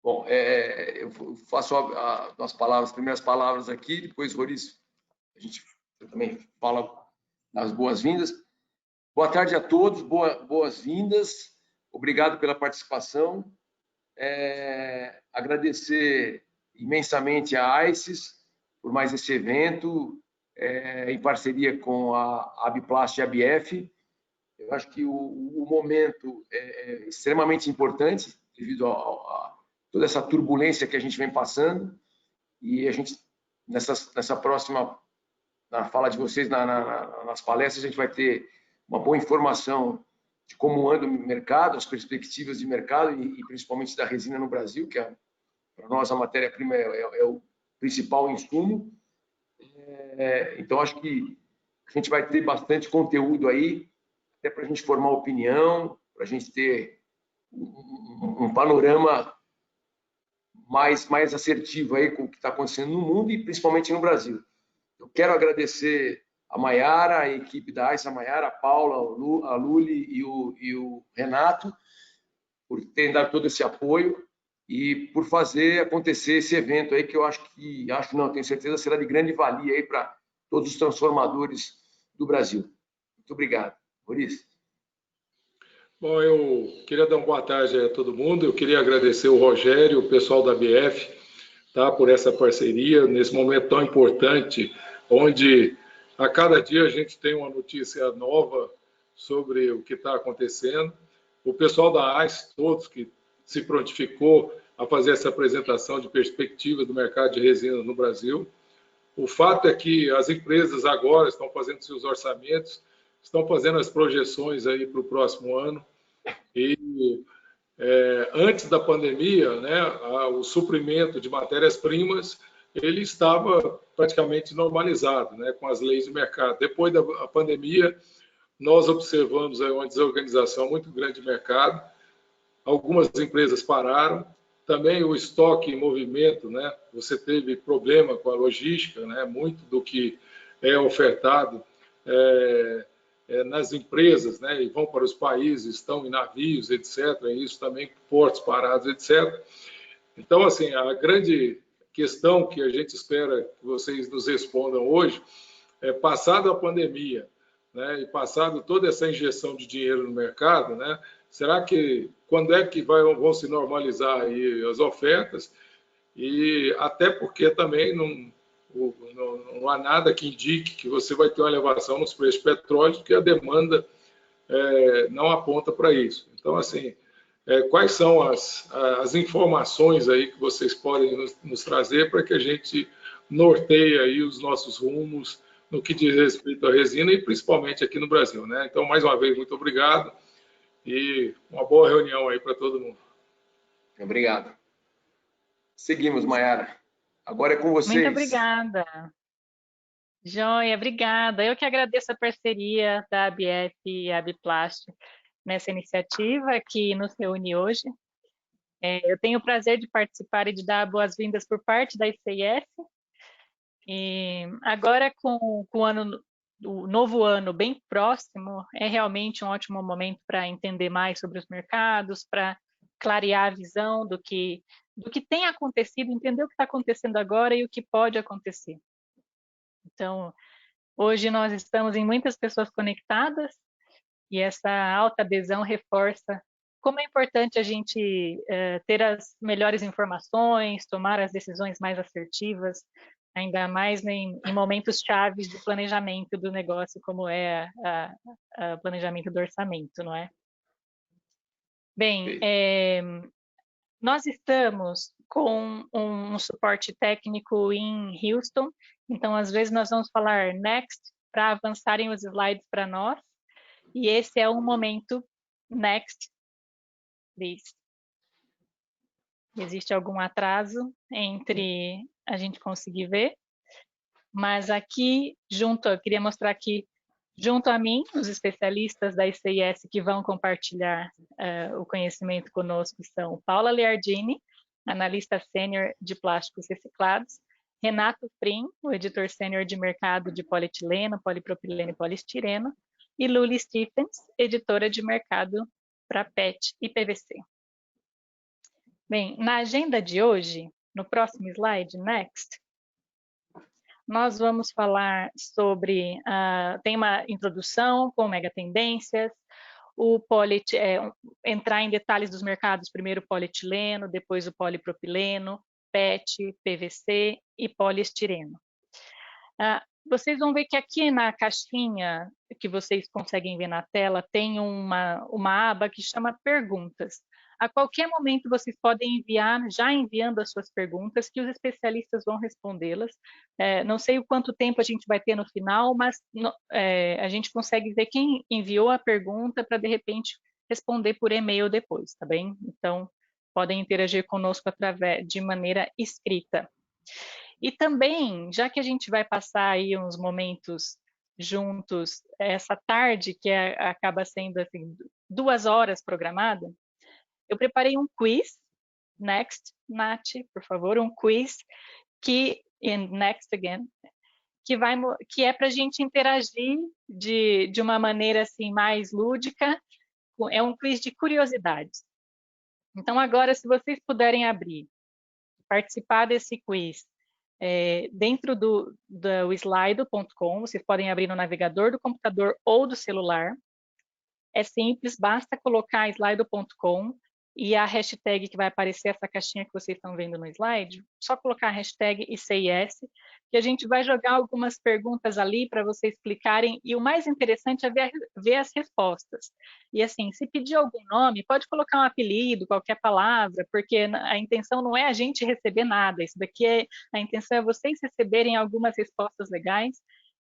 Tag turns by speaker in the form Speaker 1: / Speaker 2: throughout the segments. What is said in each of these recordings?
Speaker 1: Bom, eu faço as primeiras palavras aqui, depois, Roriz, a gente também fala as boas-vindas. Boa tarde a todos, boas-vindas, obrigado pela participação. Agradecer imensamente a AICES por mais esse evento, em parceria com a Abiplast e a ABF. Eu acho que o momento é extremamente importante, devido a toda essa turbulência que a gente vem passando, e a gente, nessa próxima, na fala de vocês, nas palestras, a gente vai ter uma boa informação de como anda o mercado, as perspectivas de mercado e principalmente da resina no Brasil, que para nós a matéria-prima é o principal insumo. Então, acho que a gente vai ter bastante conteúdo aí, até para a gente formar opinião, para a gente ter um panorama mais assertivo aí com o que está acontecendo no mundo e principalmente no Brasil. Eu quero agradecer a Maiara, a equipe da AICES, a Maiara, a Paula, a Luli e o Renato, por terem dado todo esse apoio e por fazer acontecer esse evento aí que eu tenho certeza, será de grande valia aí para todos os transformadores do Brasil. Muito obrigado. Roriz.
Speaker 2: Bom, eu queria dar uma boa tarde a todo mundo. Eu queria agradecer o Rogério, o pessoal da BF, tá, por essa parceria nesse momento tão importante, onde a cada dia a gente tem uma notícia nova sobre o que está acontecendo. O pessoal da AICES, todos que se prontificou a fazer essa apresentação de perspectiva do mercado de resina no Brasil. O fato é que as empresas agora estão fazendo seus orçamentos, estão fazendo as projeções aí para o próximo ano. E antes da pandemia, né, o suprimento de matérias-primas ele estava praticamente normalizado, né, com as leis do mercado. Depois da pandemia, nós observamos aí uma desorganização muito grande de mercado. Algumas empresas pararam. Também o estoque em movimento, né, você teve problema com a logística, né, muito do que é ofertado nas empresas, né, e vão para os países, estão em navios, etc. E isso também, portos parados, etc. Então, assim, a grande questão que a gente espera que vocês nos respondam hoje é, passado a pandemia, né, e passado toda essa injeção de dinheiro no mercado, né, será que, quando é que vão se normalizar aí as ofertas? E até porque também não há nada que indique que você vai ter uma elevação nos preços de petróleo, porque a demanda não aponta para isso. Então, assim, quais são as informações aí que vocês podem nos trazer para que a gente norteie aí os nossos rumos no que diz respeito à resina e principalmente aqui no Brasil, né? Então, mais uma vez, muito obrigado e uma boa reunião aí para todo mundo.
Speaker 1: Obrigado. Seguimos, Maiara. Agora é com vocês.
Speaker 3: Muito obrigada. Joia, obrigada. Eu que agradeço a parceria da ABF e a Abiplast nessa iniciativa que nos reúne hoje. Eu tenho o prazer de participar e de dar boas-vindas por parte da ICIS. E agora, com o novo ano bem próximo, é realmente um ótimo momento para entender mais sobre os mercados, para clarear a visão do que tem acontecido, entender o que está acontecendo agora e o que pode acontecer. Então, hoje nós estamos em muitas pessoas conectadas e essa alta adesão reforça como é importante a gente ter as melhores informações, tomar as decisões mais assertivas, ainda mais em momentos chaves de planejamento do negócio, como é o planejamento do orçamento, não é? Bem, nós estamos com um suporte técnico em Houston, então às vezes nós vamos falar next para avançarem os slides para nós, e esse é um momento next, please. Existe algum atraso entre a gente conseguir ver, mas aqui eu queria mostrar aqui junto a mim, os especialistas da ICIS que vão compartilhar o conhecimento conosco são Paula Leardini, analista sênior de plásticos reciclados, Renato Prim, o editor sênior de mercado de polietileno, polipropileno e poliestireno, e Luli Stephens, editora de mercado para PET e PVC. Bem, na agenda de hoje, no próximo slide, next, nós vamos falar sobre, tem uma introdução com megatendências, entrar em detalhes dos mercados, primeiro o polietileno, depois o polipropileno, PET, PVC e poliestireno. Vocês vão ver que aqui na caixinha que vocês conseguem ver na tela tem uma aba que chama perguntas. A qualquer momento vocês podem enviar, já enviando as suas perguntas, que os especialistas vão respondê-las. Não sei o quanto tempo a gente vai ter no final, mas a gente consegue ver quem enviou a pergunta para, de repente, responder por e-mail depois, tá bem? Então, podem interagir conosco de maneira escrita. E também, já que a gente vai passar aí uns momentos juntos essa tarde, que acaba sendo assim, 2 horas programada, eu preparei um quiz, next, Nath, por favor, um quiz next again, que é para a gente interagir de uma maneira assim mais lúdica. É um quiz de curiosidades. Então agora, se vocês puderem participar desse quiz dentro do slido.com, vocês podem abrir no navegador do computador ou do celular. É simples, basta colocar slido.com e a hashtag que vai aparecer, essa caixinha que vocês estão vendo no slide, só colocar a hashtag ICIS, que a gente vai jogar algumas perguntas ali para vocês clicarem, e o mais interessante é ver as respostas. E assim, se pedir algum nome, pode colocar um apelido, qualquer palavra, porque a intenção não é a gente receber nada, isso daqui a intenção é vocês receberem algumas respostas legais,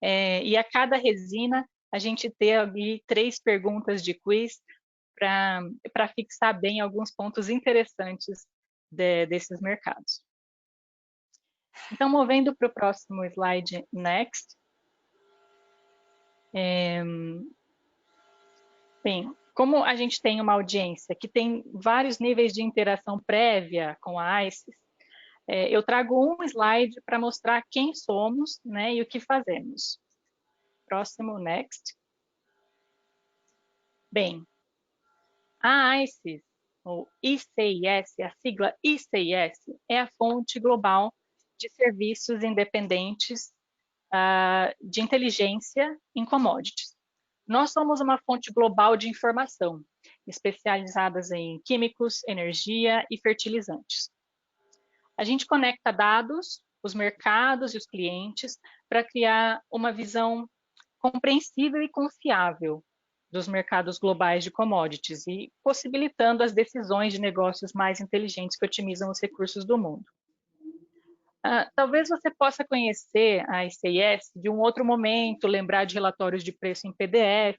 Speaker 3: e a cada resina a gente ter ali 3 perguntas de quiz para fixar bem alguns pontos interessantes desses mercados. Então, movendo para o próximo slide, next. Bem, como a gente tem uma audiência que tem vários níveis de interação prévia com a ICES, eu trago um slide para mostrar quem somos, né, e o que fazemos. Próximo, next. Bem, a ICES, ou ICIS, a sigla ICIS, é a fonte global de serviços independentes de inteligência em commodities. Nós somos uma fonte global de informação, especializadas em químicos, energia e fertilizantes. A gente conecta dados, os mercados e os clientes para criar uma visão compreensível e confiável dos mercados globais de commodities e possibilitando as decisões de negócios mais inteligentes que otimizam os recursos do mundo. Talvez você possa conhecer a ICIS de um outro momento, lembrar de relatórios de preço em PDF,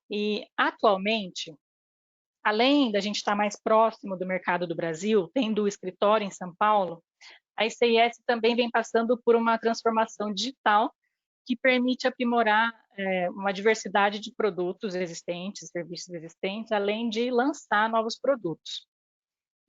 Speaker 3: e atualmente, além da gente estar mais próximo do mercado do Brasil, tendo o escritório em São Paulo, a ICIS também vem passando por uma transformação digital que permite aprimorar uma diversidade de produtos existentes, serviços existentes, além de lançar novos produtos.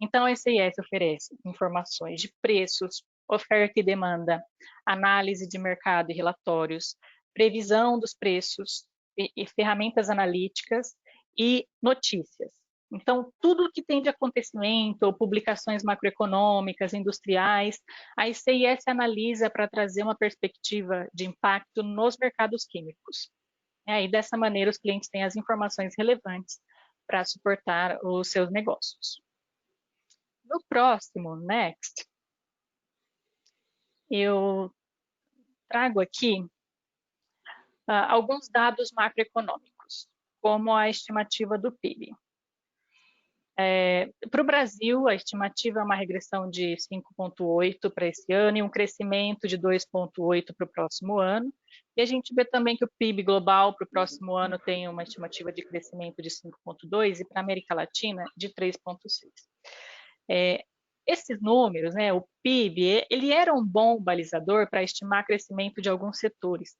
Speaker 3: Então, a ICIS oferece informações de preços, oferta e demanda, análise de mercado e relatórios, previsão dos preços e ferramentas analíticas e notícias. Então, tudo que tem de acontecimento, ou publicações macroeconômicas, industriais, a ICIS analisa para trazer uma perspectiva de impacto nos mercados químicos. E dessa maneira, os clientes têm as informações relevantes para suportar os seus negócios. No próximo, next, eu trago aqui alguns dados macroeconômicos, como a estimativa do PIB. Para o Brasil, a estimativa é uma regressão de 5,8 para esse ano e um crescimento de 2,8 para o próximo ano. E a gente vê também que o PIB global para o próximo ano tem uma estimativa de crescimento de 5,2 e para a América Latina de 3,6. Esses números, né, o PIB, ele era um bom balizador para estimar crescimento de alguns setores,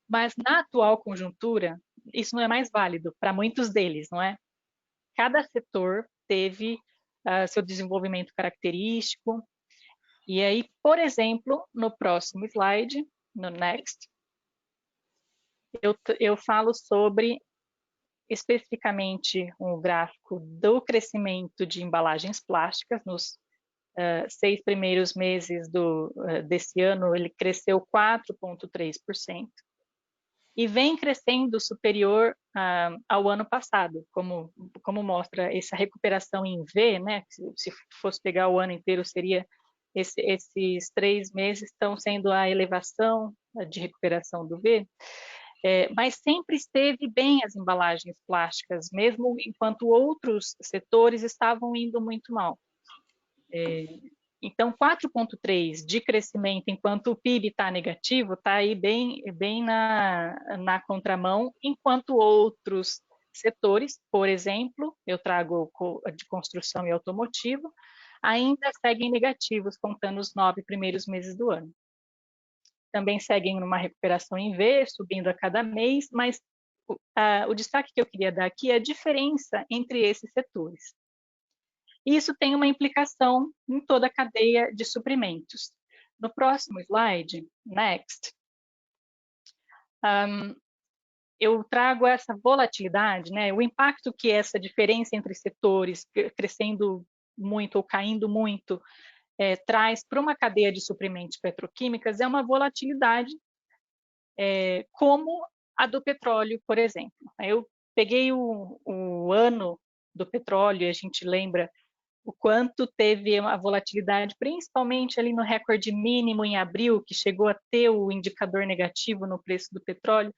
Speaker 3: mas na atual conjuntura, isso não é mais válido para muitos deles, não é? Cada setor teve seu desenvolvimento característico, e aí, por exemplo, no próximo slide, no next, eu falo sobre especificamente um gráfico do crescimento de embalagens plásticas. Nos 6 primeiros meses desse ano, ele cresceu 4,3%. E vem crescendo superior ao ano passado, como mostra essa recuperação em V, né? Se fosse pegar o ano inteiro, seria esses 3 meses estão sendo a elevação de recuperação do V, mas sempre esteve bem as embalagens plásticas, mesmo enquanto outros setores estavam indo muito mal. Então, 4,3% de crescimento, enquanto o PIB está negativo, está aí bem na contramão, enquanto outros setores, por exemplo, eu trago de construção e automotivo, ainda seguem negativos, contando os 9 primeiros meses do ano. Também seguem numa recuperação em V, subindo a cada mês, mas o destaque que eu queria dar aqui é a diferença entre esses setores. E isso tem uma implicação em toda a cadeia de suprimentos. No próximo slide, next, eu trago essa volatilidade, né, o impacto que essa diferença entre setores, crescendo muito ou caindo muito, traz para uma cadeia de suprimentos petroquímicas é uma volatilidade como a do petróleo, por exemplo. Eu peguei o ano do petróleo e a gente lembra o quanto teve a volatilidade, principalmente ali no recorde mínimo em abril, que chegou a ter o indicador negativo no preço do petróleo,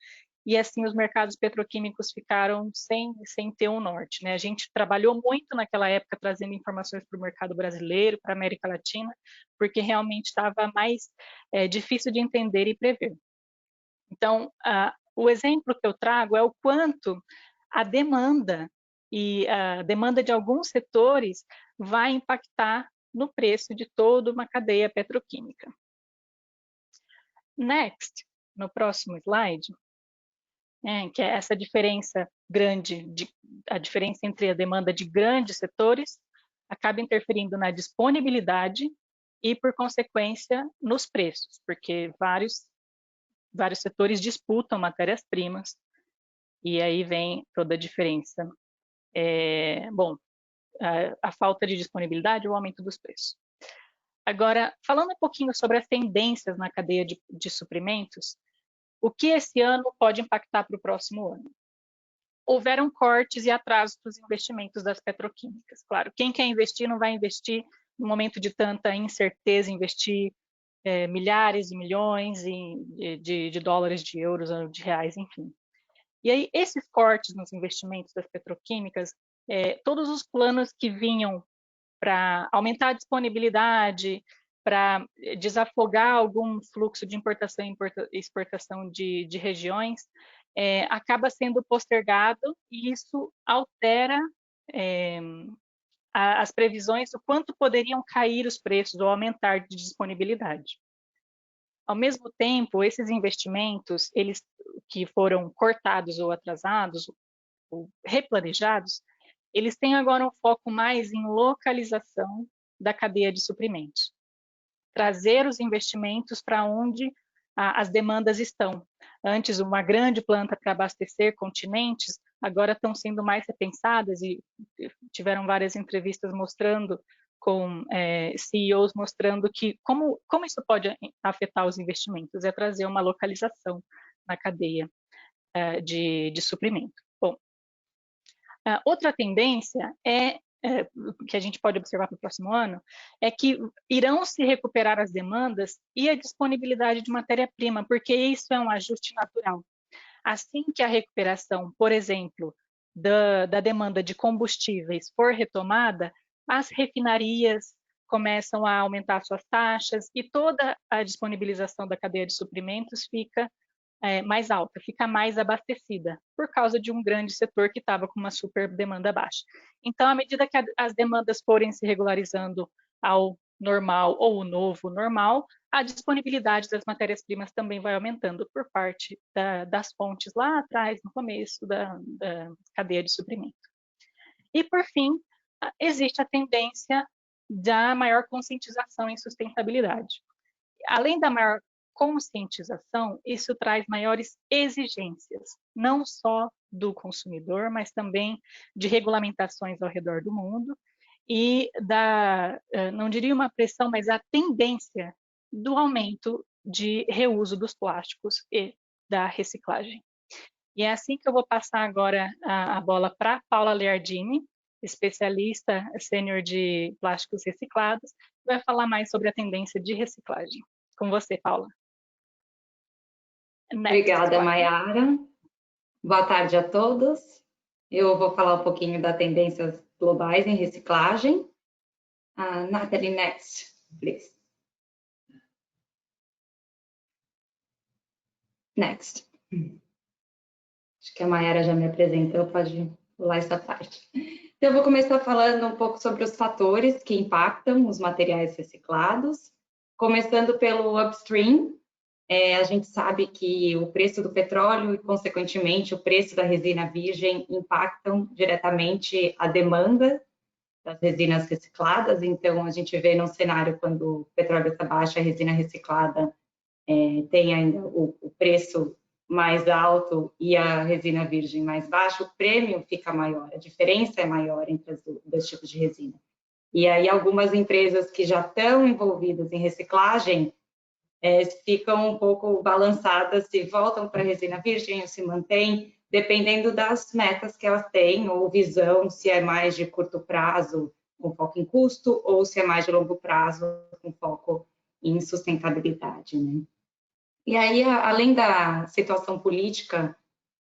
Speaker 3: e assim os mercados petroquímicos ficaram sem ter um norte, né? A gente trabalhou muito naquela época trazendo informações para o mercado brasileiro, para a América Latina, porque realmente estava mais difícil de entender e prever. Então, o exemplo que eu trago é o quanto a demanda e a demanda de alguns setores vai impactar no preço de toda uma cadeia petroquímica. Next, no próximo slide, que é essa diferença grande, a diferença entre a demanda de grandes setores acaba interferindo na disponibilidade e, por consequência, nos preços, porque vários setores disputam matérias-primas e aí vem toda a diferença. A falta de disponibilidade e o aumento dos preços. Agora, falando um pouquinho sobre as tendências na cadeia de suprimentos, o que esse ano pode impactar para o próximo ano? Houveram cortes e atrasos dos investimentos das petroquímicas. Claro, quem quer investir não vai investir no momento de tanta incerteza, investir milhares de milhões de dólares, de euros, de reais, enfim. E aí, esses cortes nos investimentos das petroquímicas, todos os planos que vinham para aumentar a disponibilidade, para desafogar algum fluxo de importação e exportação de regiões, acaba sendo postergado e isso altera as previsões do quanto poderiam cair os preços ou aumentar de disponibilidade. Ao mesmo tempo, esses investimentos, eles que foram cortados ou atrasados, ou replanejados, eles têm agora um foco mais em localização da cadeia de suprimentos. Trazer os investimentos para onde as demandas estão. Antes, uma grande planta para abastecer continentes, agora estão sendo mais repensadas e tiveram várias entrevistas mostrando com CEOs mostrando que como isso pode afetar os investimentos, é trazer uma localização na cadeia de suprimento. Bom, outra tendência que a gente pode observar para o próximo ano é que irão se recuperar as demandas e a disponibilidade de matéria-prima, porque isso é um ajuste natural. Assim que a recuperação, por exemplo, da demanda de combustíveis for retomada, as refinarias começam a aumentar suas taxas e toda a disponibilização da cadeia de suprimentos fica mais alta, fica mais abastecida, por causa de um grande setor que estava com uma super demanda baixa. Então, à medida que as demandas forem se regularizando ao normal ou o novo normal, a disponibilidade das matérias-primas também vai aumentando por parte das fontes lá atrás, no começo da cadeia de suprimento. E, por fim, existe a tendência da maior conscientização em sustentabilidade. Além da maior conscientização, isso traz maiores exigências, não só do consumidor, mas também de regulamentações ao redor do mundo e não diria uma pressão, mas a tendência do aumento de reuso dos plásticos e da reciclagem. E é assim que eu vou passar agora a bola para Paula Leardini, especialista sênior de plásticos reciclados, que vai falar mais sobre a tendência de reciclagem. Com você, Paula.
Speaker 4: Obrigada, Mayara. Boa tarde a todos. Eu vou falar um pouquinho das tendências globais em reciclagem. Nathalie, next, please. Next. Acho que a Mayara já me apresentou, pode pular essa parte. Então, eu vou começar falando um pouco sobre os fatores que impactam os materiais reciclados, começando pelo upstream. A gente sabe que o preço do petróleo e, consequentemente, o preço da resina virgem impactam diretamente a demanda das resinas recicladas. Então, a gente vê num cenário quando o petróleo está baixo, a resina reciclada tem ainda o preço mais alto e a resina virgem mais baixa, o prêmio fica maior, a diferença é maior entre os dois tipos de resina. E aí, algumas empresas que já estão envolvidas em reciclagem ficam um pouco balançadas se voltam para a resina virgem ou se mantêm, dependendo das metas que elas têm, ou visão, se é mais de curto prazo, com foco em custo, ou se é mais de longo prazo, com foco em sustentabilidade, né? E aí, além da situação política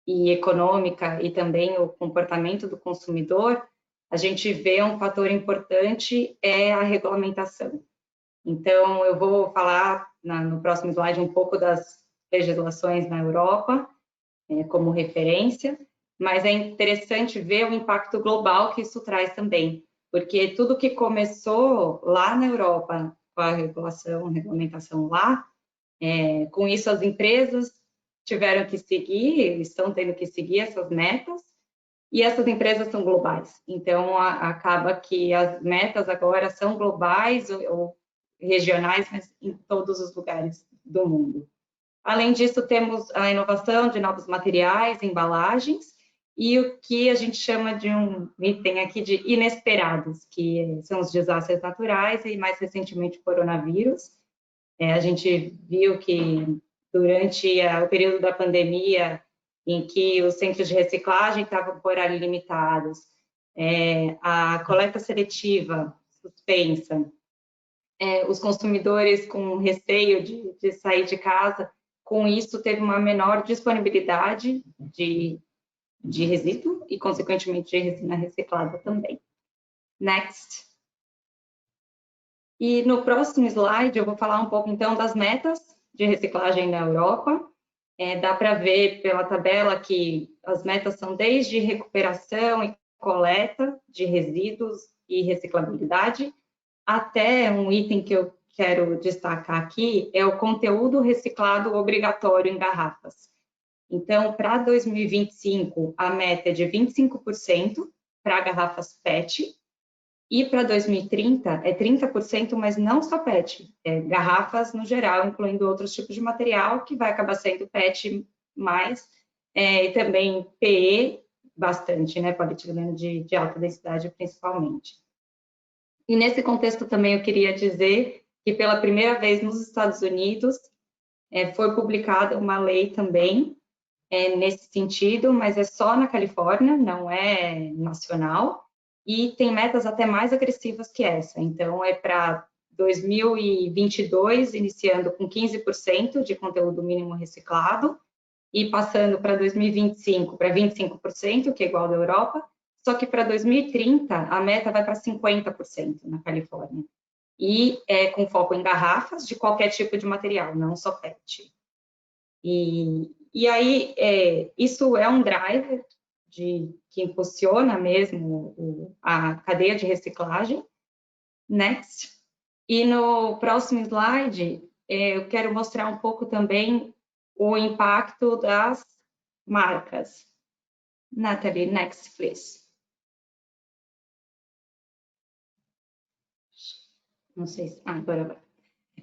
Speaker 4: e econômica e também o comportamento do consumidor, a gente vê um fator importante é a regulamentação. Então, eu vou falar no próximo slide um pouco das legislações na Europa, como referência, mas é interessante ver o impacto global que isso traz também, porque tudo que começou lá na Europa, com a regulamentação lá, com isso as empresas tiveram que seguir, estão tendo que seguir essas metas, e essas empresas são globais. Então, acaba que as metas agora são globais ou regionais, mas em todos os lugares do mundo. Além disso, temos a inovação de novos materiais, embalagens, e o que a gente chama de um item aqui de inesperados, que são os desastres naturais e, mais recentemente, o coronavírus. A gente viu que durante o período da pandemia, em que os centros de reciclagem estavam por horário limitados, a coleta seletiva suspensa, os consumidores com receio de sair de casa, com isso teve uma menor disponibilidade de resíduo e, consequentemente, de resina reciclada também. Next. E no próximo slide eu vou falar um pouco, então, das metas de reciclagem na Europa. Dá para ver pela tabela que as metas são desde recuperação e coleta de resíduos e reciclabilidade, até um item que eu quero destacar aqui, é o conteúdo reciclado obrigatório em garrafas. Então, para 2025, a meta é de 25% para garrafas PET, e para 2030 é 30%, mas não só PET, garrafas no geral, incluindo outros tipos de material, que vai acabar sendo PET mais, e também PE, bastante, né, polietileno de alta densidade principalmente. E nesse contexto também eu queria dizer que pela primeira vez nos Estados Unidos foi publicada uma lei também nesse sentido, mas é só na Califórnia, não é nacional, e tem metas até mais agressivas que essa. Então, é para 2022, iniciando com 15% de conteúdo mínimo reciclado, e passando para 2025 para 25%, que é igual da Europa, só que para 2030 a meta vai para 50% na Califórnia. E com foco em garrafas de qualquer tipo de material, não só PET. E aí, isso é um driver que impulsiona mesmo a cadeia de reciclagem. Next. E no próximo slide, eu quero mostrar um pouco também o impacto das marcas. Nathalie, next, please. Não sei se... agora vai.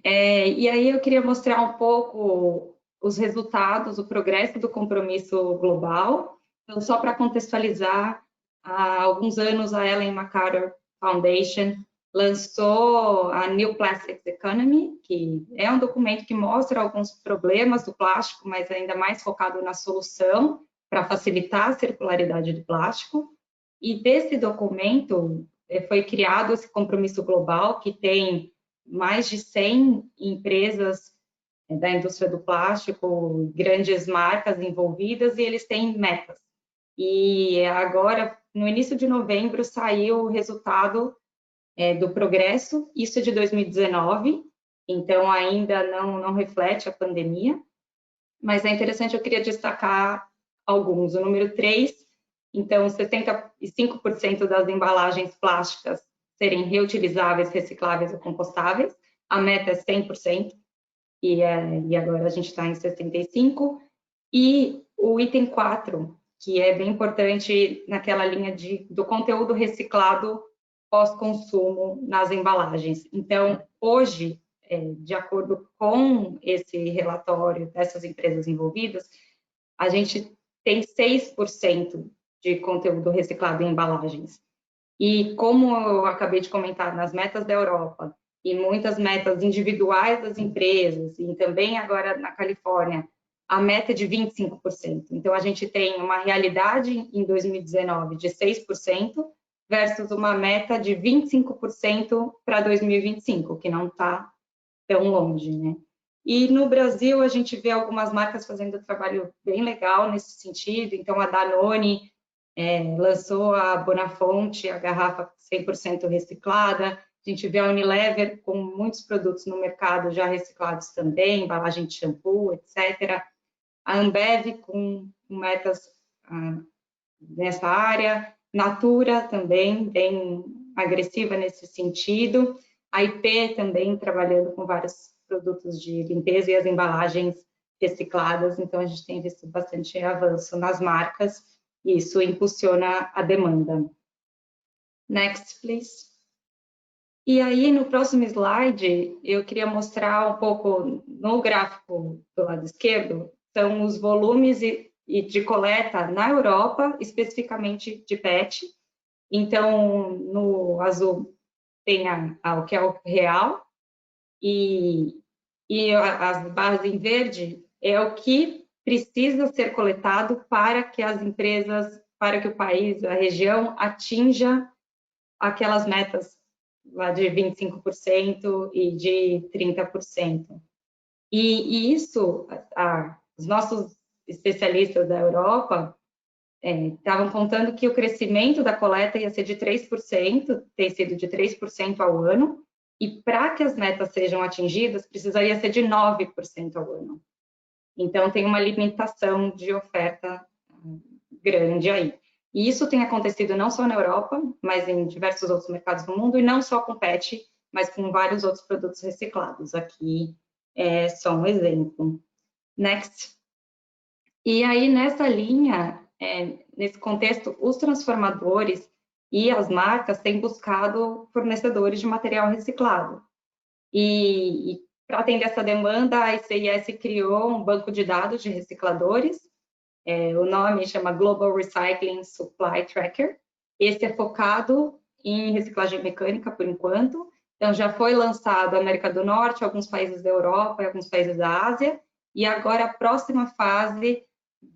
Speaker 4: E aí eu queria mostrar um pouco os resultados, o progresso do compromisso global. Então, só para contextualizar, há alguns anos a Ellen MacArthur Foundation lançou a New Plastics Economy, que é um documento que mostra alguns problemas do plástico, mas ainda mais focado na solução para facilitar a circularidade do plástico. E desse documento foi criado esse compromisso global, que tem mais de 100 empresas da indústria do plástico, grandes marcas envolvidas, e eles têm metas. E agora, no início de novembro, saiu o resultado do progresso, isso é de 2019, então ainda não reflete a pandemia, mas é interessante, eu queria destacar alguns. O número 3, então, 65% das embalagens plásticas serem reutilizáveis, recicláveis ou compostáveis, a meta é 100%, e agora a gente está em 65%, e o item 4, que é bem importante naquela linha do conteúdo reciclado pós-consumo nas embalagens. Então, hoje, de acordo com esse relatório dessas empresas envolvidas, a gente tem 6% de conteúdo reciclado em embalagens. E como eu acabei de comentar, nas metas da Europa e muitas metas individuais das empresas, e também agora na Califórnia, a meta é de 25%. Então, a gente tem uma realidade em 2019 de 6%, versus uma meta de 25% para 2025, que não está tão longe, né? E no Brasil, a gente vê algumas marcas fazendo um trabalho bem legal nesse sentido. Então, a Danone lançou a Bonafonte, a garrafa 100% reciclada. A gente vê a Unilever com muitos produtos no mercado já reciclados também, embalagem de shampoo, etc. A Ambev com metas nessa área. Natura também, bem agressiva nesse sentido. A IP também trabalhando com vários produtos de limpeza e as embalagens recicladas. Então, a gente tem visto bastante avanço nas marcas e isso impulsiona a demanda. Next, please. E aí, no próximo slide, eu queria mostrar um pouco, no gráfico do lado esquerdo, são os volumes e de coleta na Europa, especificamente de PET. Então, no azul tem o que é o real, e as barras em verde é o que precisa ser coletado para que as empresas, para que o país, a região, atinja aquelas metas lá de 25% e de 30%. E isso, os nossos especialistas da Europa estavam contando que o crescimento da coleta ia ser de 3%, tem sido de 3% ao ano, e para que as metas sejam atingidas, precisaria ser de 9% ao ano. Então, tem uma limitação de oferta grande aí. E isso tem acontecido não só na Europa, mas em diversos outros mercados do mundo, e não só com PET, mas com vários outros produtos reciclados. Aqui é só um exemplo. Next. E aí, nessa linha, nesse contexto, os transformadores e as marcas têm buscado fornecedores de material reciclado. E para atender essa demanda, a ICIS criou um banco de dados de recicladores. O nome chama Global Recycling Supply Tracker. Esse é focado em reciclagem mecânica, por enquanto. Então, já foi lançado na América do Norte, alguns países da Europa e alguns países da Ásia. E agora, a próxima fase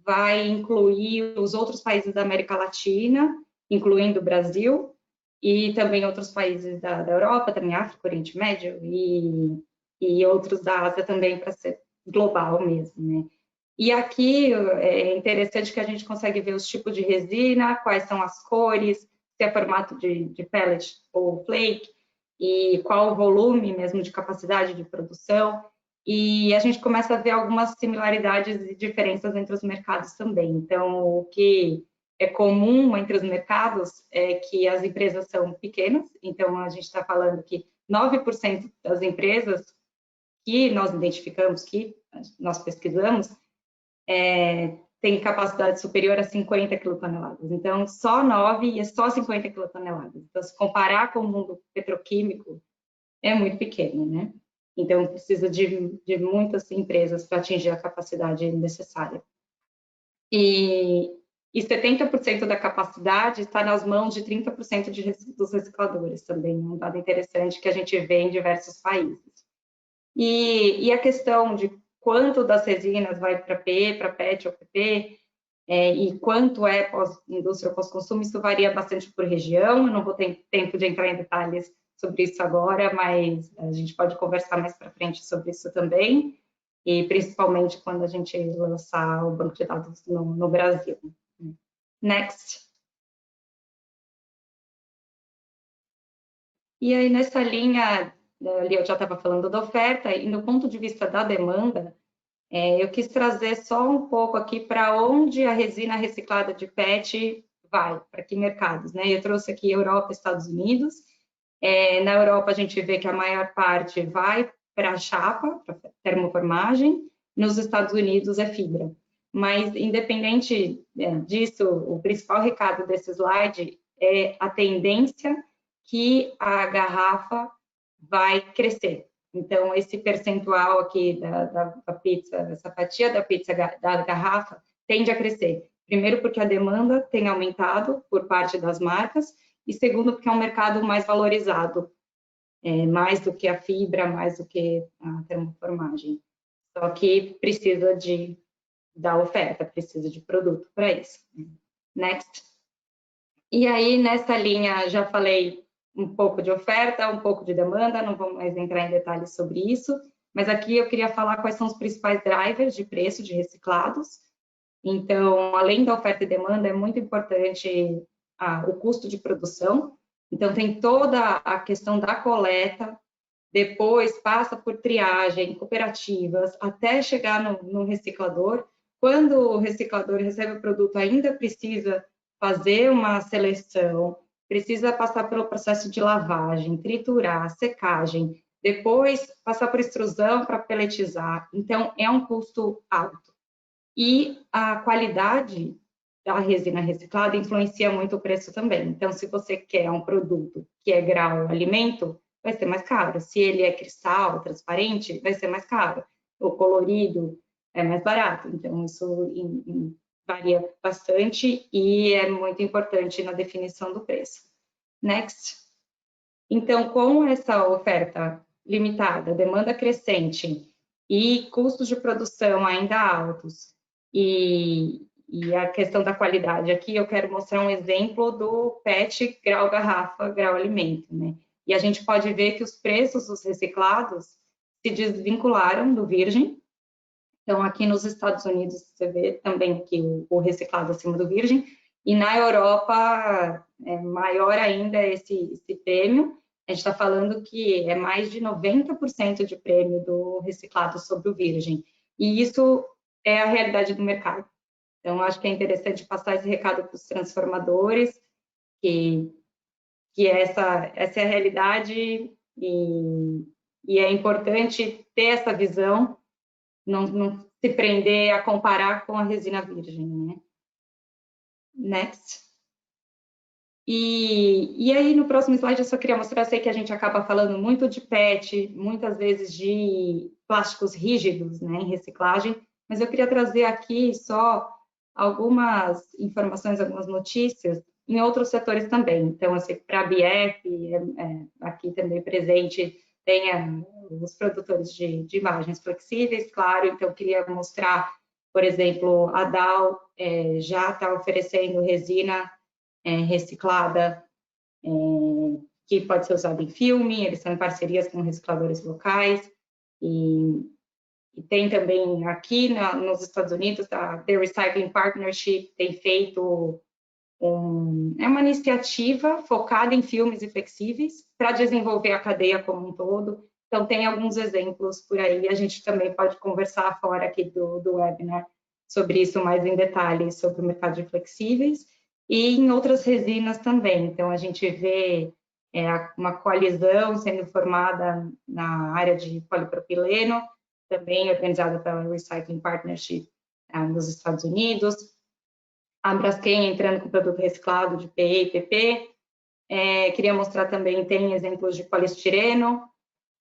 Speaker 4: vai incluir os outros países da América Latina, incluindo o Brasil, e também outros países da Europa, também África, Oriente Médio, e outros da Ásia também, para ser global mesmo, né? E aqui é interessante que a gente consegue ver os tipos de resina, quais são as cores, se é formato de pellet ou flake, e qual o volume mesmo de capacidade de produção. E a gente começa a ver algumas similaridades e diferenças entre os mercados também. Então, o que é comum entre os mercados é que as empresas são pequenas. Então, a gente está falando que 9% das empresas que nós identificamos, que nós pesquisamos, tem capacidade superior a 50 quilotoneladas. Então, só 9 e é só 50 quilotoneladas. Então, se comparar com o mundo petroquímico, é muito pequeno, né? Então, precisa de muitas empresas para atingir a capacidade necessária. E 70% da capacidade está nas mãos de 30% dos recicladores, também um dado interessante que a gente vê em diversos países. E a questão de quanto das resinas vai para PE, para PET ou PP, e quanto é indústria pós-consumo, isso varia bastante por região, eu não vou ter tempo de entrar em detalhes sobre isso agora, mas a gente pode conversar mais para frente sobre isso também, e principalmente quando a gente lançar o banco de dados no Brasil. Next. E aí, nessa linha, ali eu já estava falando da oferta, e no ponto de vista da demanda, eu quis trazer só um pouco aqui para onde a resina reciclada de PET vai, para que mercados, né? Eu trouxe aqui Europa e Estados Unidos. Na Europa, a gente vê que a maior parte vai para chapa, para termoformagem, nos Estados Unidos é fibra. Mas, independente disso, o principal recado desse slide é a tendência que a garrafa vai crescer. Então, esse percentual aqui da pizza, essa fatia da pizza da garrafa, tende a crescer. Primeiro, porque a demanda tem aumentado por parte das marcas, e segundo, porque é um mercado mais valorizado, mais do que a fibra, mais do que a termoformagem. Só que precisa da oferta, precisa de produto para isso. Next. E aí, nessa linha, já falei um pouco de oferta, um pouco de demanda, não vou mais entrar em detalhes sobre isso, mas aqui eu queria falar quais são os principais drivers de preço de reciclados. Então, além da oferta e demanda, é muito importante o custo de produção. Então, tem toda a questão da coleta, depois passa por triagem, cooperativas, até chegar no reciclador. Quando o reciclador recebe o produto, ainda precisa fazer uma seleção, precisa passar pelo processo de lavagem, triturar, secagem, depois passar por extrusão para peletizar. Então, é um custo alto. E a qualidade da resina reciclada influencia muito o preço também. Então, se você quer um produto que é grau alimento, vai ser mais caro. Se ele é cristal, transparente, vai ser mais caro. O colorido é mais barato. Então, isso varia bastante e é muito importante na definição do preço. Next. Então, com essa oferta limitada, demanda crescente e custos de produção ainda altos, e a questão da qualidade aqui, eu quero mostrar um exemplo do PET grau garrafa, grau alimento, né? E a gente pode ver que os preços dos reciclados se desvincularam do virgem. Então, aqui nos Estados Unidos, você vê também aqui o reciclado acima do virgem, e na Europa é maior ainda esse prêmio. A gente está falando que é mais de 90% de prêmio do reciclado sobre o virgem. E isso é a realidade do mercado. Então, acho que é interessante passar esse recado para os transformadores, que essa é a realidade e é importante ter essa visão, não se prender a comparar com a resina virgem, né? Next. E aí, no próximo slide, eu só queria mostrar, eu sei que a gente acaba falando muito de PET, muitas vezes de plásticos rígidos, né, em reciclagem, mas eu queria trazer aqui só algumas informações, algumas notícias em outros setores também. Então, eu sei que para a BF, aqui também presente, tem os produtores de imagens flexíveis, claro, então eu queria mostrar, por exemplo, a Dow já está oferecendo resina reciclada, que pode ser usada em filme, eles estão em parcerias com recicladores locais, e tem também aqui nos Estados Unidos, a The Recycling Partnership tem feito uma iniciativa focada em filmes e flexíveis para desenvolver a cadeia como um todo. Então, tem alguns exemplos por aí, a gente também pode conversar fora aqui do webinar sobre isso mais em detalhes, sobre o mercado de flexíveis, e em outras resinas também. Então, a gente vê uma coalizão sendo formada na área de polipropileno, também organizada pela Recycling Partnership nos Estados Unidos. A Braskem entrando com produto reciclado de PE e PP. Queria mostrar também, tem exemplos de poliestireno,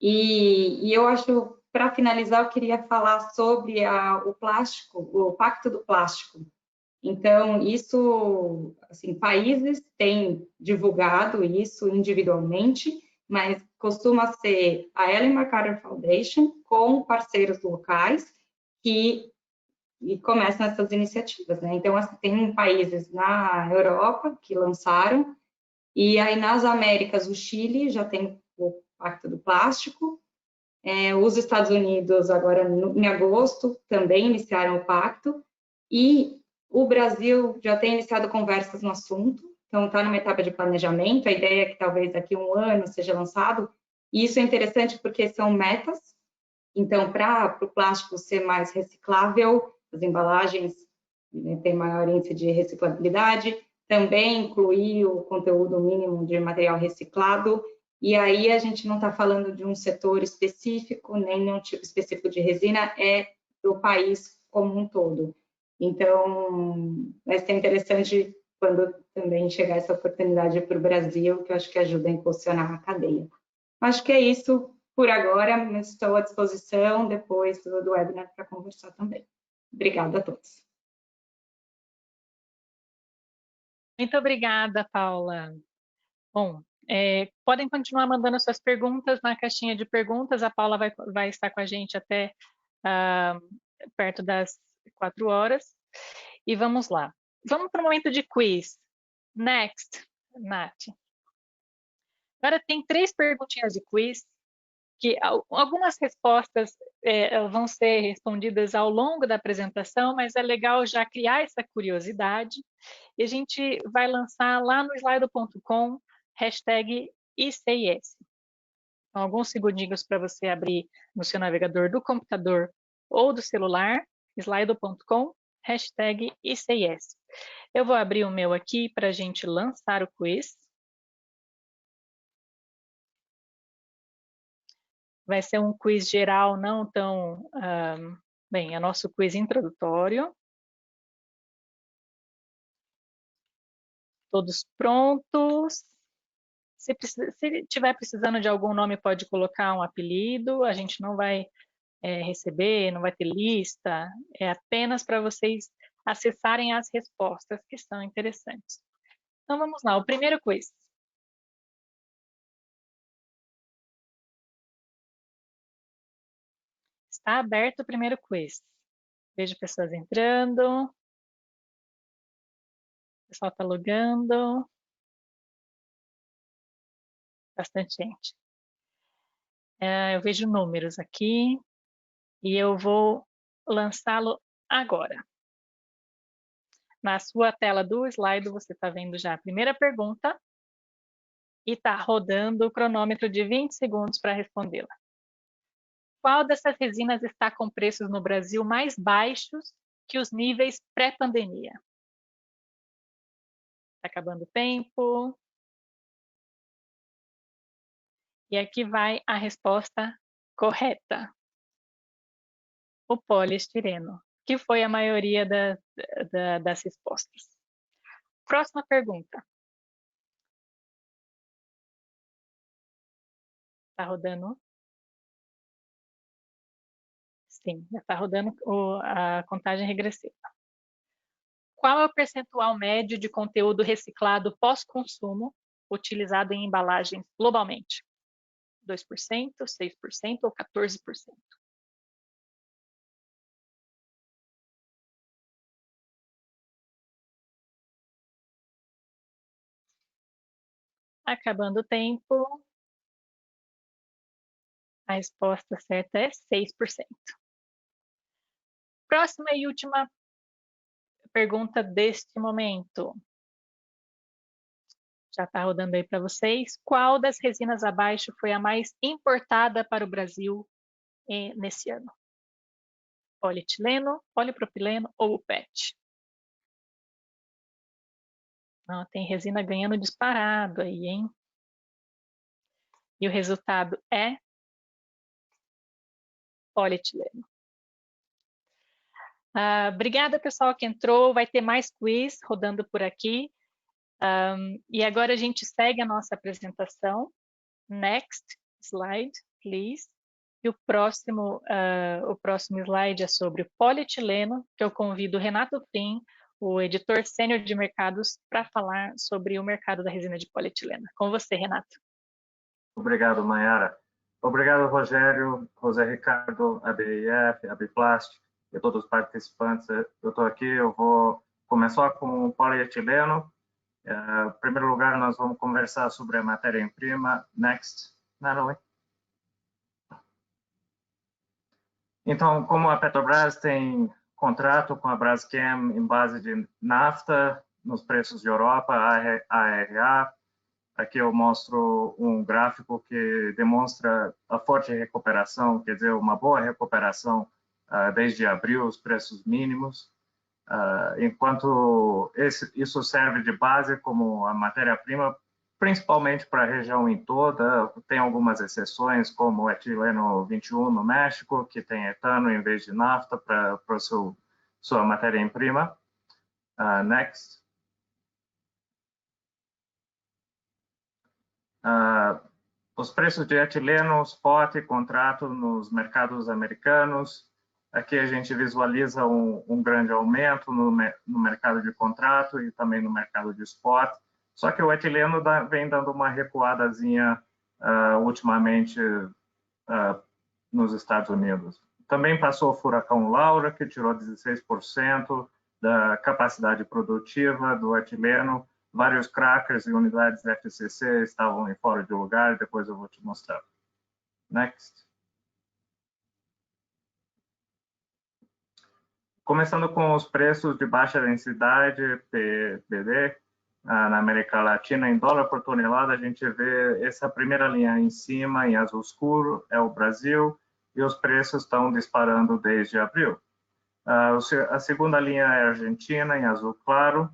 Speaker 4: E eu acho, para finalizar, eu queria falar sobre o plástico, o Pacto do Plástico. Então, isso, assim, países têm divulgado isso individualmente, mas costuma ser a Ellen MacArthur Foundation com parceiros locais que começam essas iniciativas, né? Então, assim, tem países na Europa que lançaram, e aí nas Américas, o Chile já tem o Pacto do Plástico, os Estados Unidos, agora em agosto, também iniciaram o pacto, e o Brasil já tem iniciado conversas no assunto, então está numa etapa de planejamento, a ideia é que talvez daqui a um ano seja lançado, e isso é interessante porque são metas, então para o plástico ser mais reciclável, as embalagens, né, têm maior índice de reciclabilidade, também incluir o conteúdo mínimo de material reciclado, e aí a gente não está falando de um setor específico, nem nenhum tipo específico de resina, é do país como um todo. Então, vai ser interessante quando também chegar essa oportunidade para o Brasil, que eu acho que ajuda a impulsionar a cadeia. Acho que é isso por agora, mas estou à disposição depois do webinar para conversar também. Obrigada a todos.
Speaker 3: Muito obrigada, Paula. Bom, podem continuar mandando suas perguntas na caixinha de perguntas. A Paula vai estar com a gente até perto das 4 horas. E vamos lá. Vamos para o momento de quiz. Next, Nath. Agora tem 3 perguntinhas de quiz, que algumas respostas vão ser respondidas ao longo da apresentação, mas é legal já criar essa curiosidade. E a gente vai lançar lá no slido.com, #ICIS. Então, alguns segundinhos para você abrir no seu navegador do computador ou do celular, slido.com, #ICIS. Eu vou abrir o meu aqui para a gente lançar o quiz. Vai ser um quiz geral, não tão... bem, é nosso quiz introdutório. Todos prontos? Se estiver precisando de algum nome, pode colocar um apelido. A gente não vai receber, não vai ter lista. É apenas para vocês acessarem as respostas que são interessantes. Então, vamos lá. O primeiro quiz. Está aberto o primeiro quiz. Vejo pessoas entrando. O pessoal está logando. Bastante gente. Eu vejo números aqui e eu vou lançá-lo agora. Na sua tela do slide, você está vendo já a primeira pergunta e está rodando o cronômetro de 20 segundos para respondê-la. Qual dessas resinas está com preços no Brasil mais baixos que os níveis pré-pandemia? Está acabando o tempo. E aqui vai a resposta correta. O poliestireno, que foi a maioria das respostas. Próxima pergunta. Está rodando? Sim, já está rodando a contagem regressiva. Qual é o percentual médio de conteúdo reciclado pós-consumo utilizado em embalagens globalmente? 2%, 6% ou 14%? Acabando o tempo. A resposta certa é 6%. Próxima e última pergunta deste momento. Já está rodando aí para vocês. Qual das resinas abaixo foi a mais importada para o Brasil nesse ano? Polietileno, polipropileno ou PET? Tem resina ganhando disparado aí, hein? E o resultado é polietileno. Obrigada, pessoal, que entrou. Vai ter mais quiz rodando por aqui. E agora a gente segue a nossa apresentação. Next slide. please. E o próximo slide é sobre o polietileno, que eu convido o Renato Prim, o editor sênior de mercados, para falar sobre o mercado da resina de polietileno. Com você, Renato.
Speaker 5: Obrigado, Mayara. Obrigado, Rogério, José Ricardo, ABIF, ABPlast e todos os participantes. Eu estou aqui, eu vou começar com o polietileno. Em primeiro lugar, nós vamos conversar sobre a matéria-prima. Next, Natalie. Então, como a Petrobras tem contrato com a Braskem em base de nafta nos preços de Europa, ARA, aqui eu mostro um gráfico que demonstra a forte recuperação, quer dizer, uma boa recuperação desde abril, os preços mínimos, enquanto isso serve de base como a matéria-prima, principalmente para a região em toda. Tem algumas exceções, como o etileno 21 no México, que tem etano em vez de nafta para sua matéria-prima. Next. Os preços de etileno, spot e contrato nos mercados americanos. Aqui a gente visualiza um grande aumento no mercado de contrato e também no mercado de spot. Só que o etileno vem dando uma recuadazinha ultimamente nos Estados Unidos. Também passou o furacão Laura, que tirou 16% da capacidade produtiva do etileno. Vários crackers e unidades FCC estavam em fora de lugar, depois eu vou te mostrar. Next. Começando com os preços de baixa densidade, PBD, na América Latina, em dólar por tonelada, a gente vê essa primeira linha em cima, em azul escuro, é o Brasil, e os preços estão disparando desde abril. A segunda linha é a Argentina, em azul claro,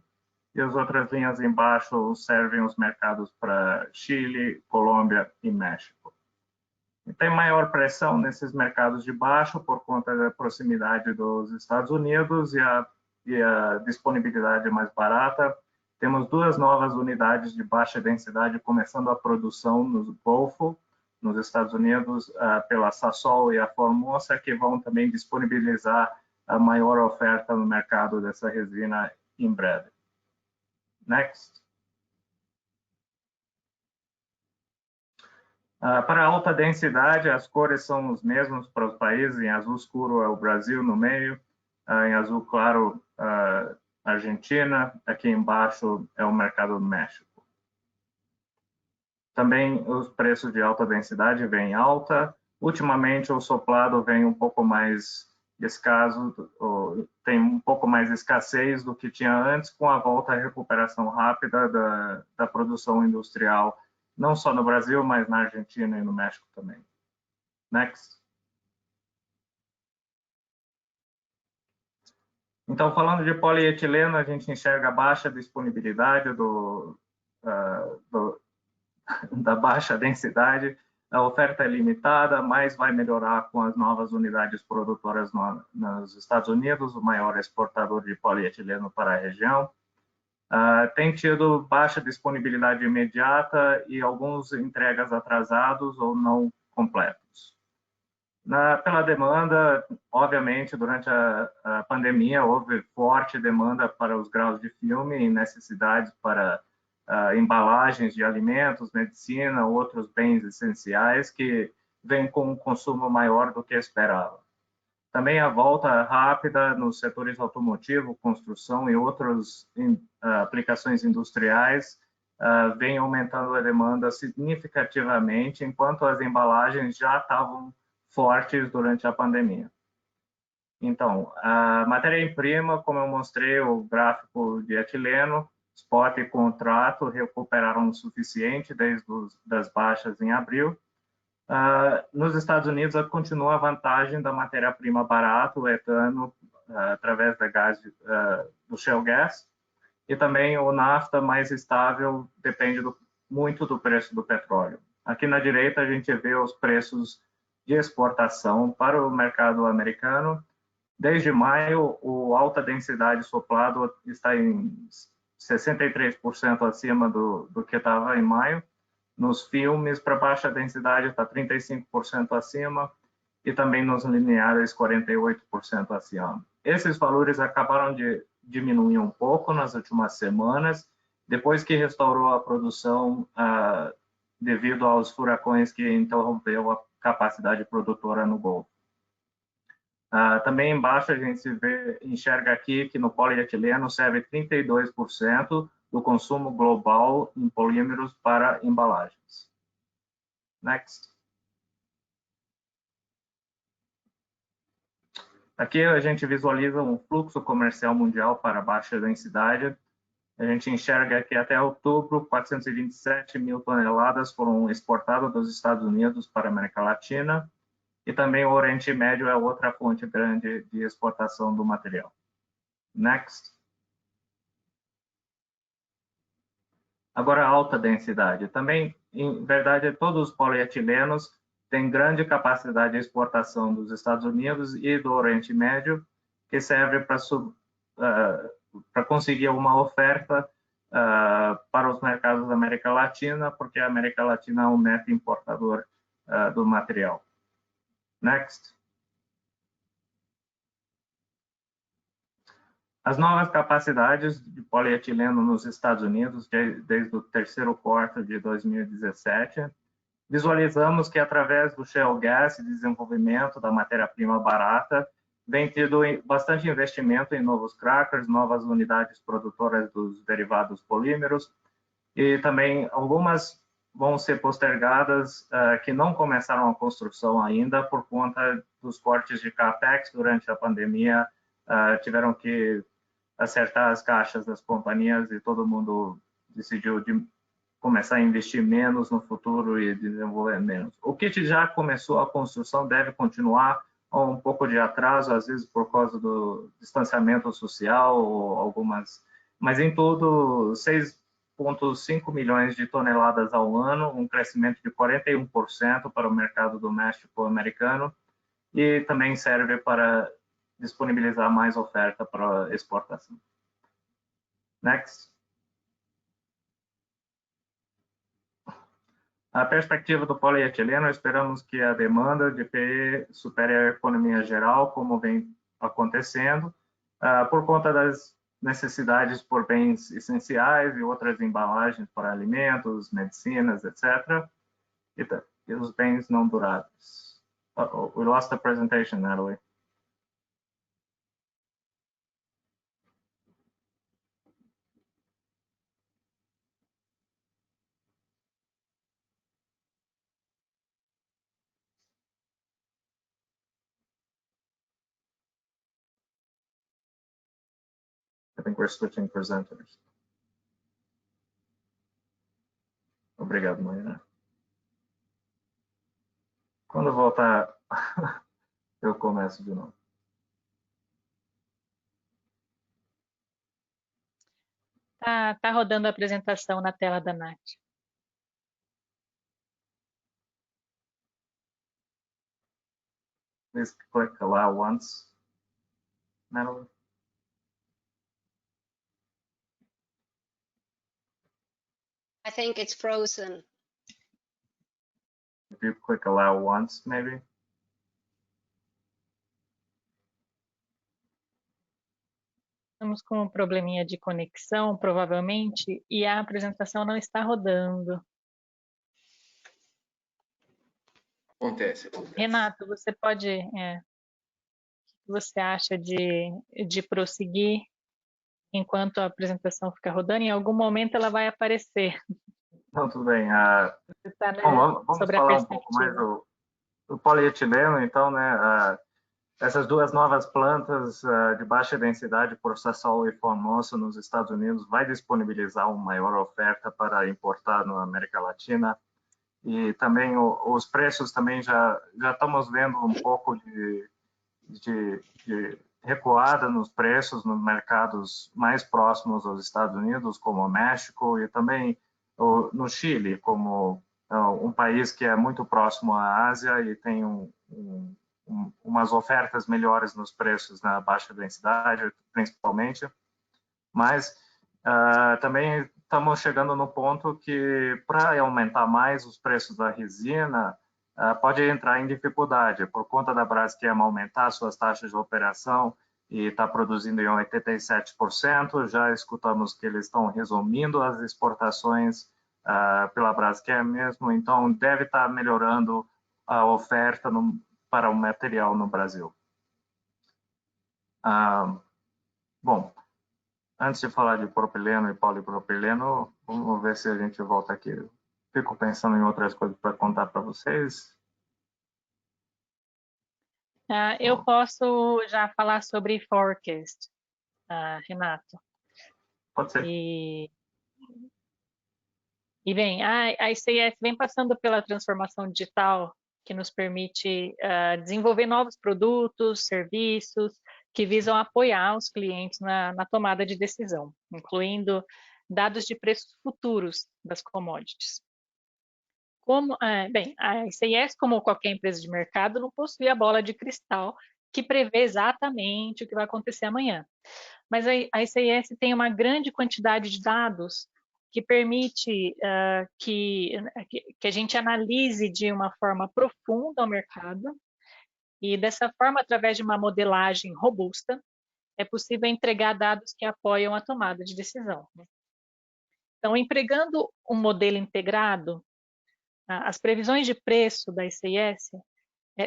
Speaker 5: e as outras linhas embaixo servem os mercados para Chile, Colômbia e México. E tem maior pressão nesses mercados de baixo por conta da proximidade dos Estados Unidos e a disponibilidade mais barata. Temos duas novas unidades de baixa densidade começando a produção no Golfo, nos Estados Unidos, pela Sasol e a Formosa, que vão também disponibilizar a maior oferta no mercado dessa resina em breve. Next. Para alta densidade, as cores são os mesmos para os países. Em azul escuro é o Brasil no meio, em azul claro Argentina, aqui embaixo é o mercado do México. Também os preços de alta densidade vêm alta. Ultimamente o soplado vem um pouco mais escasso, tem um pouco mais de escassez do que tinha antes, com a volta à recuperação rápida da produção industrial, não só no Brasil, mas na Argentina e no México também. Next. Então, falando de polietileno, a gente enxerga a baixa disponibilidade da baixa densidade. A oferta é limitada, mas vai melhorar com as novas unidades produtoras nos Estados Unidos, o maior exportador de polietileno para a região. Tem tido baixa disponibilidade imediata e alguns entregas atrasados ou não completos. Pela demanda, obviamente, durante a pandemia, houve forte demanda para os graus de filme e necessidades para embalagens de alimentos, medicina, outros bens essenciais que vêm com um consumo maior do que esperava. Também a volta rápida nos setores automotivo, construção e outras aplicações industriais vem aumentando a demanda significativamente, enquanto as embalagens já estavam fortes durante a pandemia. Então, a matéria-prima, como eu mostrei, o gráfico de etileno, spot e contrato recuperaram o suficiente desde das baixas em abril. Nos Estados Unidos, continua a vantagem da matéria-prima barata, o etano, através da gás, do shale gas, e também o nafta mais estável depende muito do preço do petróleo. Aqui na direita, a gente vê os preços de exportação para o mercado americano. Desde maio, o alta densidade soplado está em 63% acima do que estava em maio, Nos filmes, para baixa densidade, está 35% acima, e também nos lineares, 48% acima. Esses valores acabaram de diminuir um pouco nas últimas semanas, depois que restaurou a produção devido aos furacões que interrompeu a capacidade produtora no Golfo. Também embaixo a gente enxerga aqui que no polietileno serve 32% do consumo global em polímeros para embalagens. Next. Aqui a gente visualiza um fluxo comercial mundial para baixa densidade. A gente enxerga que até outubro, 427 mil toneladas foram exportadas dos Estados Unidos para a América Latina, e também o Oriente Médio é outra fonte grande de exportação do material. Next. Agora, alta densidade. Também, em verdade, todos os polietilenos têm grande capacidade de exportação dos Estados Unidos e do Oriente Médio, que serve para conseguir uma oferta para os mercados da América Latina, porque a América Latina é um neto importador do material. Next. As novas capacidades de polietileno nos Estados Unidos, desde o terceiro quarto de 2017, visualizamos que, através do shale gas e desenvolvimento da matéria-prima barata, vem tido bastante investimento em novos crackers, novas unidades produtoras dos derivados polímeros, e também algumas vão ser postergadas, que não começaram a construção ainda por conta dos cortes de CAPEX durante a pandemia, tiveram que acertar as caixas das companhias e todo mundo decidiu começar a investir menos no futuro e desenvolver menos. O que já começou a construção deve continuar um pouco de atraso, às vezes por causa do distanciamento social ou algumas, mas em tudo 6,5 milhões de toneladas ao ano, um crescimento de 41% para o mercado doméstico americano, e também serve para disponibilizar mais oferta para exportação. Next. A perspectiva do polietileno, esperamos que a demanda de PE supere a economia geral, como vem acontecendo, por conta das necessidades por bens essenciais e outras embalagens para alimentos, medicinas, etc. E os bens não duráveis. We lost the presentation, Natalie. I think we're switching presenters. Obrigado, Maíra. Quando voltar, eu começo de novo.
Speaker 3: Tá rodando a apresentação na tela da Nath.
Speaker 5: Please click allow once, Natalie.
Speaker 6: I think it's frozen.
Speaker 5: If you click allow once, maybe.
Speaker 3: Estamos com um probleminha de conexão, provavelmente, e a apresentação não está rodando.
Speaker 1: Acontece.
Speaker 3: Renato, você pode... o que você acha de prosseguir enquanto a apresentação fica rodando? Em algum momento ela vai aparecer.
Speaker 5: Não, tudo bem.
Speaker 3: Você tá, né,
Speaker 5: vamos
Speaker 3: sobre
Speaker 5: falar
Speaker 3: a
Speaker 5: um pouco mais do polietileno, então, né? Essas duas novas plantas de baixa densidade por Sasol e Formosa nos Estados Unidos vai disponibilizar uma maior oferta para importar na América Latina, e também os preços também já estamos vendo um pouco de recuada nos preços nos mercados mais próximos aos Estados Unidos, como o México, e também no Chile, como um país que é muito próximo à Ásia e tem umas ofertas melhores nos preços na baixa densidade, principalmente. Mas também estamos chegando no ponto que, para aumentar mais os preços da resina, pode entrar em dificuldade, por conta da Braskem aumentar suas taxas de operação e está produzindo em 87%, já escutamos que eles estão resumindo as exportações pela Braskem mesmo, então deve estar melhorando a oferta para o material no Brasil. Bom, antes de falar de propileno e polipropileno, vamos ver se a gente volta aqui. Fico pensando em outras coisas para contar para vocês.
Speaker 3: Eu posso já falar sobre forecast, Renato.
Speaker 5: Pode ser.
Speaker 3: E bem, a ICS vem passando pela transformação digital que nos permite desenvolver novos produtos, serviços que visam apoiar os clientes na tomada de decisão, incluindo dados de preços futuros das commodities. Bem, a ICS, como qualquer empresa de mercado, não possui a bola de cristal que prevê exatamente o que vai acontecer amanhã. Mas a ICS tem uma grande quantidade de dados que permite que a gente analise de uma forma profunda o mercado e, dessa forma, através de uma modelagem robusta, é possível entregar dados que apoiam a tomada de decisão. Então, empregando um modelo integrado, as previsões de preço da ICS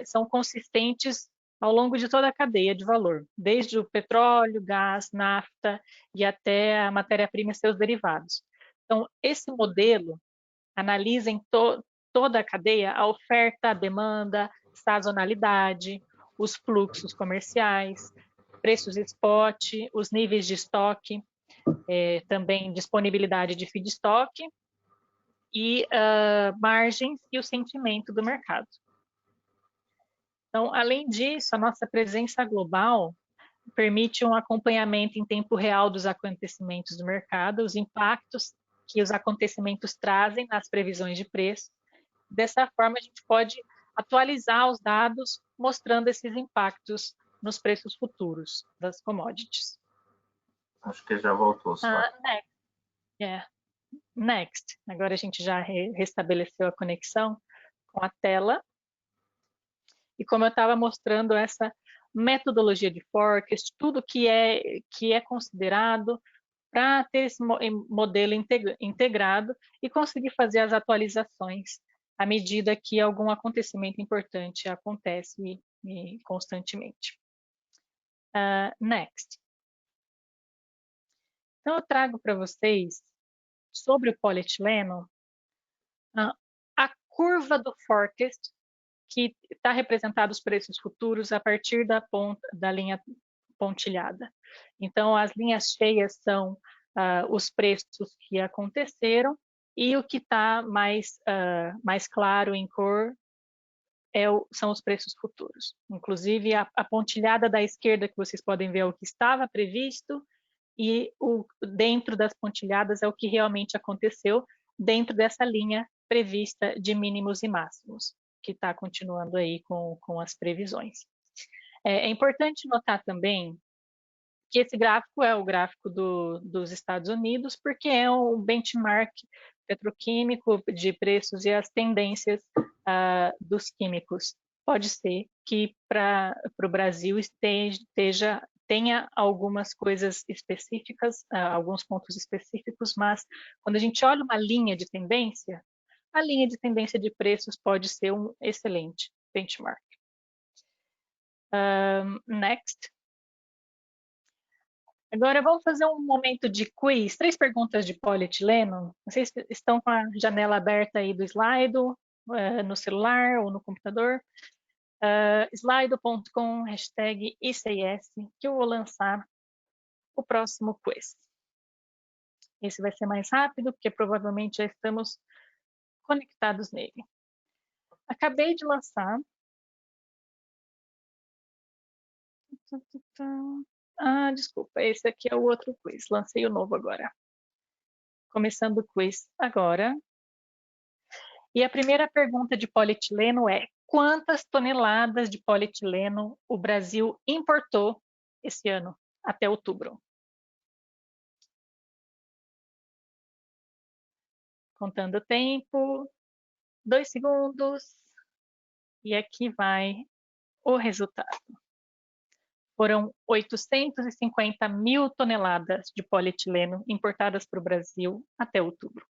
Speaker 3: são consistentes ao longo de toda a cadeia de valor, desde o petróleo, gás, nafta e até a matéria-prima e seus derivados. Então, esse modelo analisa em toda a cadeia a oferta, a demanda, sazonalidade, os fluxos comerciais, preços spot, os níveis de estoque, também disponibilidade de feedstock e margens e o sentimento do mercado. Então, além disso, a nossa presença global permite um acompanhamento em tempo real dos acontecimentos do mercado, os impactos que os acontecimentos trazem nas previsões de preço. Dessa forma, a gente pode atualizar os dados, mostrando esses impactos nos preços futuros das commodities.
Speaker 5: Acho que já voltou.
Speaker 3: Next. Agora a gente já restabeleceu a conexão com a tela. E como eu estava mostrando essa metodologia de forecast, tudo que é considerado para ter esse modelo integrado e conseguir fazer as atualizações à medida que algum acontecimento importante acontece constantemente. Next. Então, eu trago para vocês, sobre o polietileno, a curva do forecast, que está representado os preços futuros a partir da linha pontilhada. Então, as linhas cheias são os preços que aconteceram e o que está mais claro em cor são os preços futuros. Inclusive, a pontilhada da esquerda que vocês podem ver é o que estava previsto e dentro das pontilhadas é o que realmente aconteceu dentro dessa linha prevista de mínimos e máximos, que está continuando aí com as previsões. É importante notar também que esse gráfico é o gráfico dos Estados Unidos, porque é um benchmark petroquímico de preços e as tendências dos químicos. Pode ser que para o Brasil tenha algumas coisas específicas, alguns pontos específicos, mas quando a gente olha uma linha de tendência, a linha de tendência de preços pode ser um excelente benchmark. Next. Agora vamos fazer um momento de quiz, 3 perguntas de polietileno. Vocês estão com a janela aberta aí do Slido, no celular ou no computador. Slido.com, #ICS, que eu vou lançar o próximo quiz. Esse vai ser mais rápido, porque provavelmente já estamos conectados nele. Acabei de lançar. Desculpa, esse aqui é o outro quiz. Lancei o novo agora. Começando o quiz agora. E a primeira pergunta de polietileno é: quantas toneladas de polietileno o Brasil importou esse ano, até outubro? Contando o tempo, 2 segundos, e aqui vai o resultado. Foram 850 mil toneladas de polietileno importadas para o Brasil até outubro.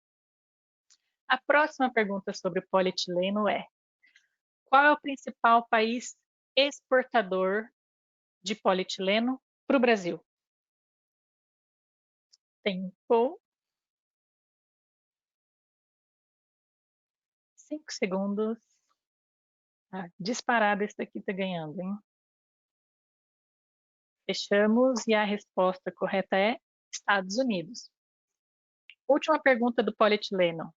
Speaker 3: A próxima pergunta sobre polietileno é: qual é o principal país exportador de polietileno para o Brasil? Tempo. 5 segundos. Disparado, esse daqui está ganhando, hein? Fechamos e a resposta correta é Estados Unidos. Última pergunta do polietileno.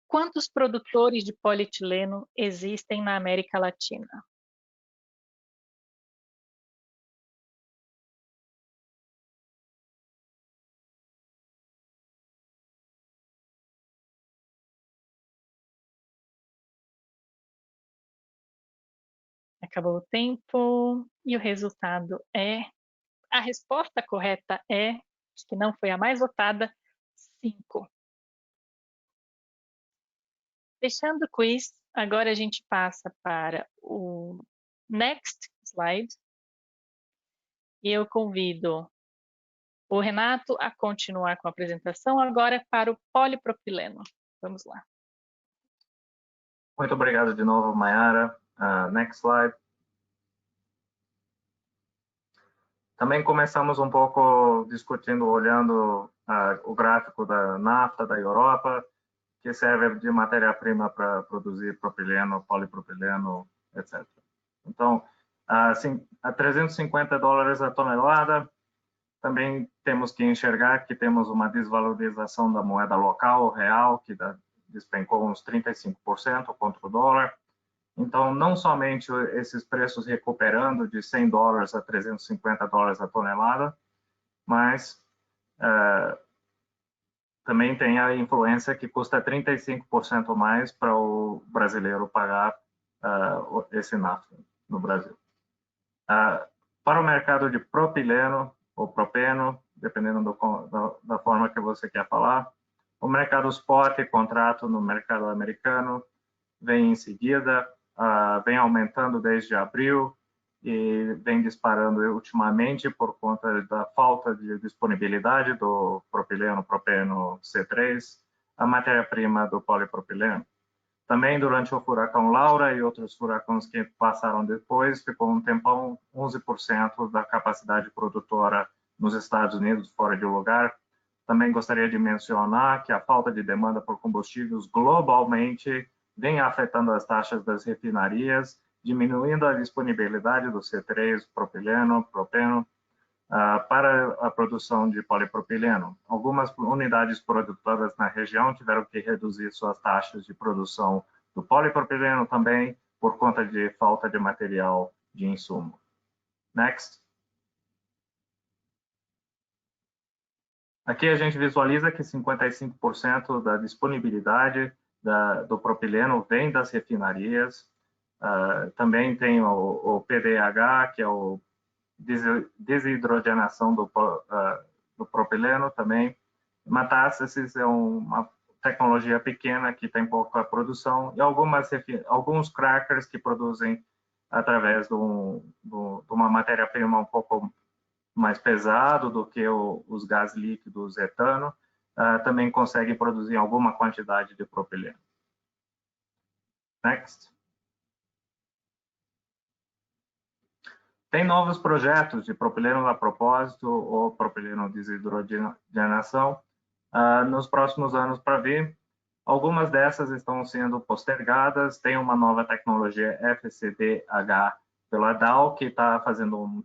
Speaker 3: Quantos produtores de polietileno existem na América Latina? Acabou o tempo e o resultado é... A resposta correta é, que não foi a mais votada, 5. Fechando o quiz, agora a gente passa para o next slide. E eu convido o Renato a continuar com a apresentação agora para o polipropileno. Vamos lá.
Speaker 5: Muito obrigado de novo, Mayara. Next slide. Também começamos um pouco discutindo, olhando o gráfico da NAFTA da Europa, que serve de matéria-prima para produzir propileno, polipropileno, etc. Então, assim, a $350 a tonelada, também temos que enxergar que temos uma desvalorização da moeda local, real, que despencou uns 35% contra o dólar. Então, não somente esses preços recuperando de $100 a $350 a tonelada, mas também tem a influência que custa 35% mais para o brasileiro pagar esse NAFTA no Brasil. Para o mercado de propileno ou propeno, dependendo da forma que você quer falar, o mercado spot, contrato no mercado americano, vem em seguida, vem aumentando desde abril e vem disparando ultimamente por conta da falta de disponibilidade do propileno, propeno C3, a matéria-prima do polipropileno. Também durante o furacão Laura e outros furacões que passaram depois, ficou um tempão 11% da capacidade produtora nos Estados Unidos fora de lugar. Também gostaria de mencionar que a falta de demanda por combustíveis globalmente vem afetando as taxas das refinarias, diminuindo a disponibilidade do C3, propileno, propeno, para a produção de polipropileno. Algumas unidades produtoras na região tiveram que reduzir suas taxas de produção do polipropileno também, por conta de falta de material de insumo. Next. Aqui a gente visualiza que 55% da disponibilidade do propileno vem das refinarias. Também tem o PDH, que é o desidrogenação do propileno também. Metástases é uma tecnologia pequena que tem pouca produção e alguns crackers que produzem através de uma matéria-prima um pouco mais pesado do que os gás líquidos etano, também conseguem produzir alguma quantidade de propileno. Next. Tem novos projetos de propileno a propósito ou propileno desidrogenação nos próximos anos para vir. Algumas dessas estão sendo postergadas. Tem uma nova tecnologia FCDH pela Dow que está fazendo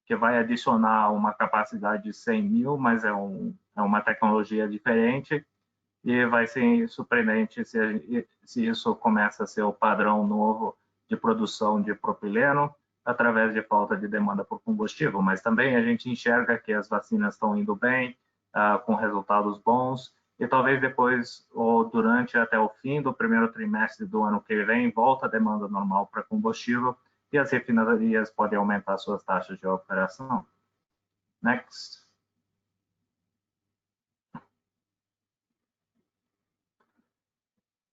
Speaker 5: que vai adicionar uma capacidade de 100 mil, mas é uma tecnologia diferente e vai ser surpreendente se isso começa a ser o padrão novo de produção de propileno através de falta de demanda por combustível, mas também a gente enxerga que as vacinas estão indo bem, com resultados bons, e talvez depois ou durante até o fim do primeiro trimestre do ano que vem, volta a demanda normal para combustível e as refinarias podem aumentar suas taxas de operação. Next.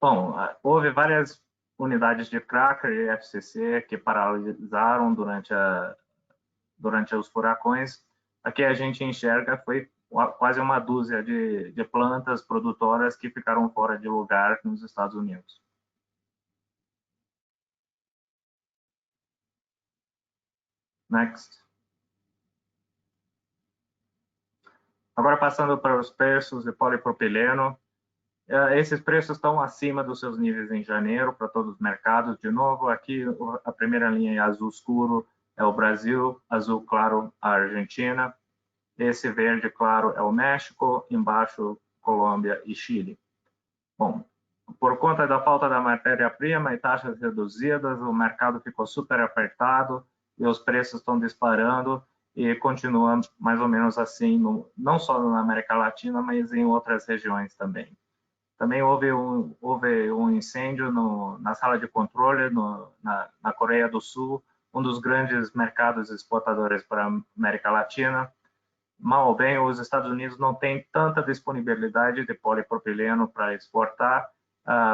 Speaker 5: Bom, houve várias unidades de cracker e FCC que paralisaram durante os furacões. Aqui a gente enxerga foi quase uma dúzia de plantas produtoras que ficaram fora de lugar nos Estados Unidos. Next. Agora passando para os preços de polipropileno. Esses preços estão acima dos seus níveis em janeiro para todos os mercados. De novo, aqui a primeira linha em azul escuro é o Brasil, azul claro a Argentina, esse verde claro é o México, embaixo Colômbia e Chile. Bom, por conta da falta da matéria-prima e taxas reduzidas, o mercado ficou super apertado e os preços estão disparando e continua mais ou menos assim, não só na América Latina, mas em outras regiões também. Também houve um incêndio na sala de controle na Coreia do Sul, um dos grandes mercados exportadores para a América Latina. Mal ou bem, os Estados Unidos não têm tanta disponibilidade de polipropileno para exportar.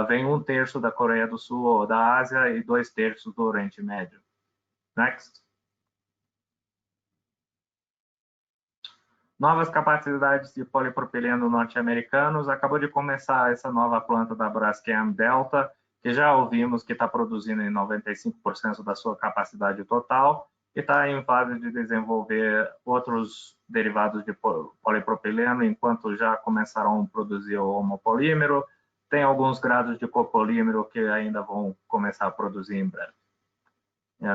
Speaker 5: Vem 1/3 da Coreia do Sul ou da Ásia e 2/3 do Oriente Médio. Next. Novas capacidades de polipropileno norte-americanos. Acabou de começar essa nova planta da Braskem Delta, que já ouvimos que está produzindo em 95% da sua capacidade total e está em fase de desenvolver outros derivados de polipropileno, enquanto já começaram a produzir o homopolímero. Tem alguns grados de copolímero que ainda vão começar a produzir em breve.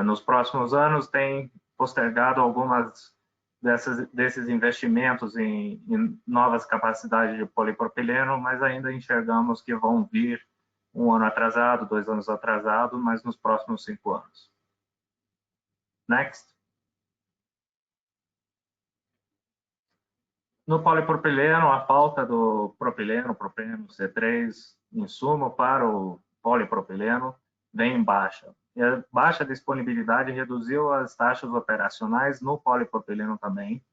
Speaker 5: Nos próximos anos, tem postergado algumas desses investimentos em novas capacidades de polipropileno, mas ainda enxergamos que vão vir 1 ano atrasado, 2 anos atrasado, mas nos próximos 5 anos. Next. No polipropileno, a falta do propileno C3, insumo para o polipropileno, vem baixa. E a baixa disponibilidade reduziu as taxas operacionais no polipropileno também.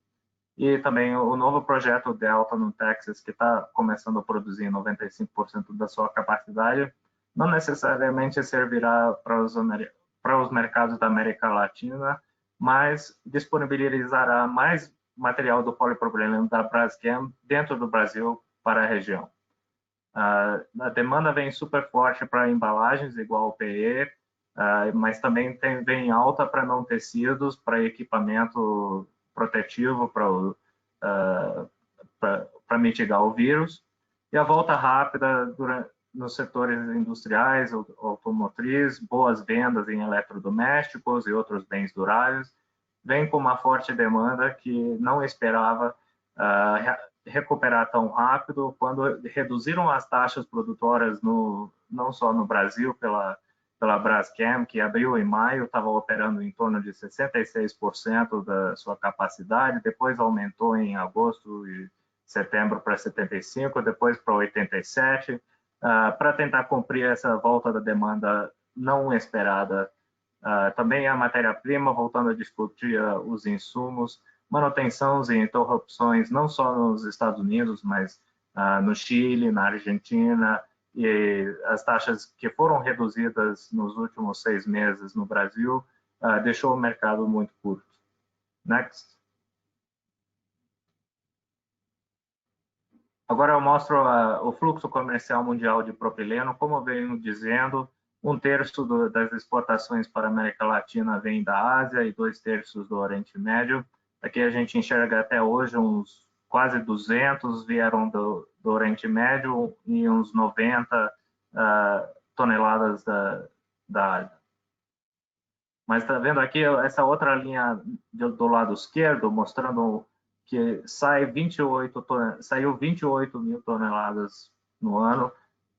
Speaker 5: E também o novo projeto Delta no Texas, que está começando a produzir 95% da sua capacidade, não necessariamente servirá para os mercados da América Latina, mas disponibilizará mais material do polipropileno da Braskem dentro do Brasil para a região. A demanda vem super forte para embalagens, igual o PE, mas também vem alta para não tecidos, para equipamento protetivo, para mitigar o vírus. E a volta rápida nos setores industriais, automotriz, boas vendas em eletrodomésticos e outros bens duráveis, vem com uma forte demanda que não esperava recuperar tão rápido quando reduziram as taxas produtoras não só no Brasil pela Braskem, que abriu em maio, estava operando em torno de 66% da sua capacidade, depois aumentou em agosto e setembro para 75%, depois para 87%, para tentar cumprir essa volta da demanda não esperada. Também a matéria-prima, voltando a discutir os insumos, manutenções e interrupções, não só nos Estados Unidos, mas no Chile, na Argentina, e as taxas que foram reduzidas nos últimos 6 meses no Brasil, deixou o mercado muito curto. Next. Agora eu mostro o fluxo comercial mundial de propileno. Como eu venho dizendo, 1/3 das exportações para a América Latina vem da Ásia e 2/3 do Oriente Médio. Aqui a gente enxerga até hoje uns quase 200 vieram do Oriente Médio e uns 90 toneladas da Ásia. Mas está vendo aqui essa outra linha do lado esquerdo, mostrando que saiu 28 mil toneladas no ano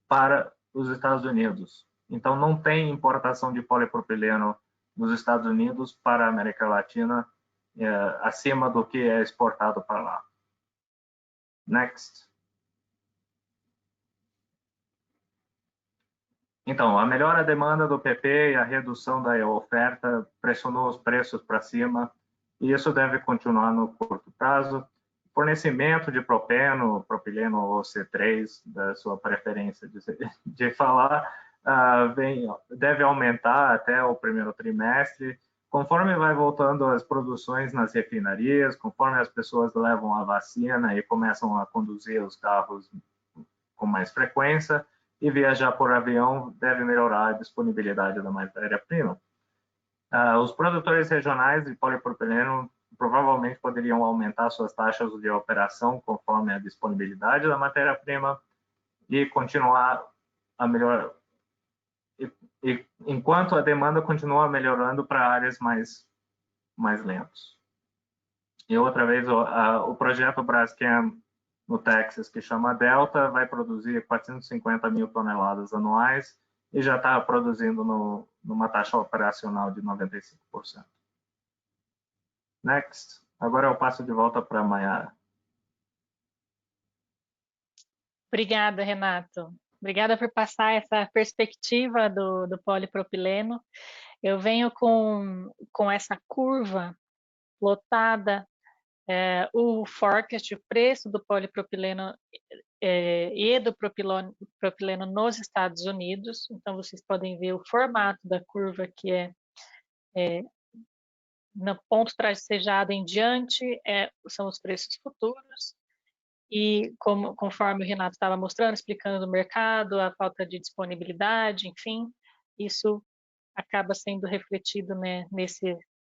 Speaker 5: para os Estados Unidos. Então, não tem importação de polipropileno dos Estados Unidos para a América Latina acima do que é exportado para lá. Next. Então, a melhora da demanda do PP e a redução da oferta pressionou os preços para cima, e isso deve continuar no curto prazo. fornecimento de propeno, propileno ou C3, da sua preferência de falar, deve aumentar até o primeiro trimestre, conforme vai voltando as produções nas refinarias, conforme as pessoas levam a vacina e começam a conduzir os carros com mais frequência, e viajar por avião deve melhorar a disponibilidade da matéria-prima. Os produtores regionais de polipropileno provavelmente poderiam aumentar suas taxas de operação conforme a disponibilidade da matéria-prima e continuar a melhorar, enquanto a demanda continua melhorando para áreas mais lentas. E outra vez, o projeto Braskem no Texas, que chama Delta, vai produzir 450 mil toneladas anuais e já está produzindo numa taxa operacional de 95%. Next. Agora eu passo de volta para a Mayara.
Speaker 3: Obrigada, Renato. Obrigada por passar essa perspectiva do polipropileno. Eu venho com essa curva lotada, o forecast, o preço do polipropileno e do propileno nos Estados Unidos. Então, vocês podem ver o formato da curva, que no ponto tracejado em diante, são os preços futuros. E conforme o Renato estava mostrando, explicando o mercado, a falta de disponibilidade, enfim, isso acaba sendo refletido, né,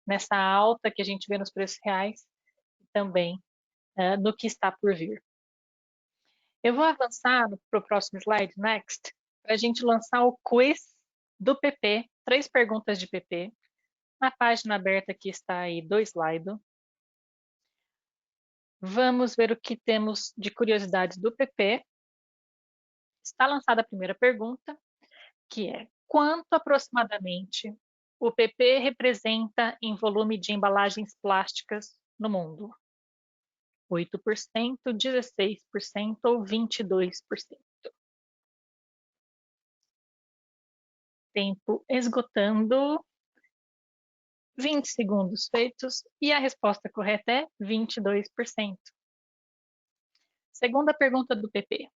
Speaker 3: nessa alta que a gente vê nos preços reais e também no que está por vir. Eu vou avançar para o próximo slide, next, para a gente lançar o quiz do PP, 3 perguntas de PP, na página aberta que está aí do slide. Vamos ver o que temos de curiosidades do PP. Está lançada a primeira pergunta, que é: quanto aproximadamente o PP representa em volume de embalagens plásticas no mundo? 8%, 16% ou 22%? Tempo esgotando. 20 segundos feitos e a resposta correta é 22%. Segunda pergunta do PP.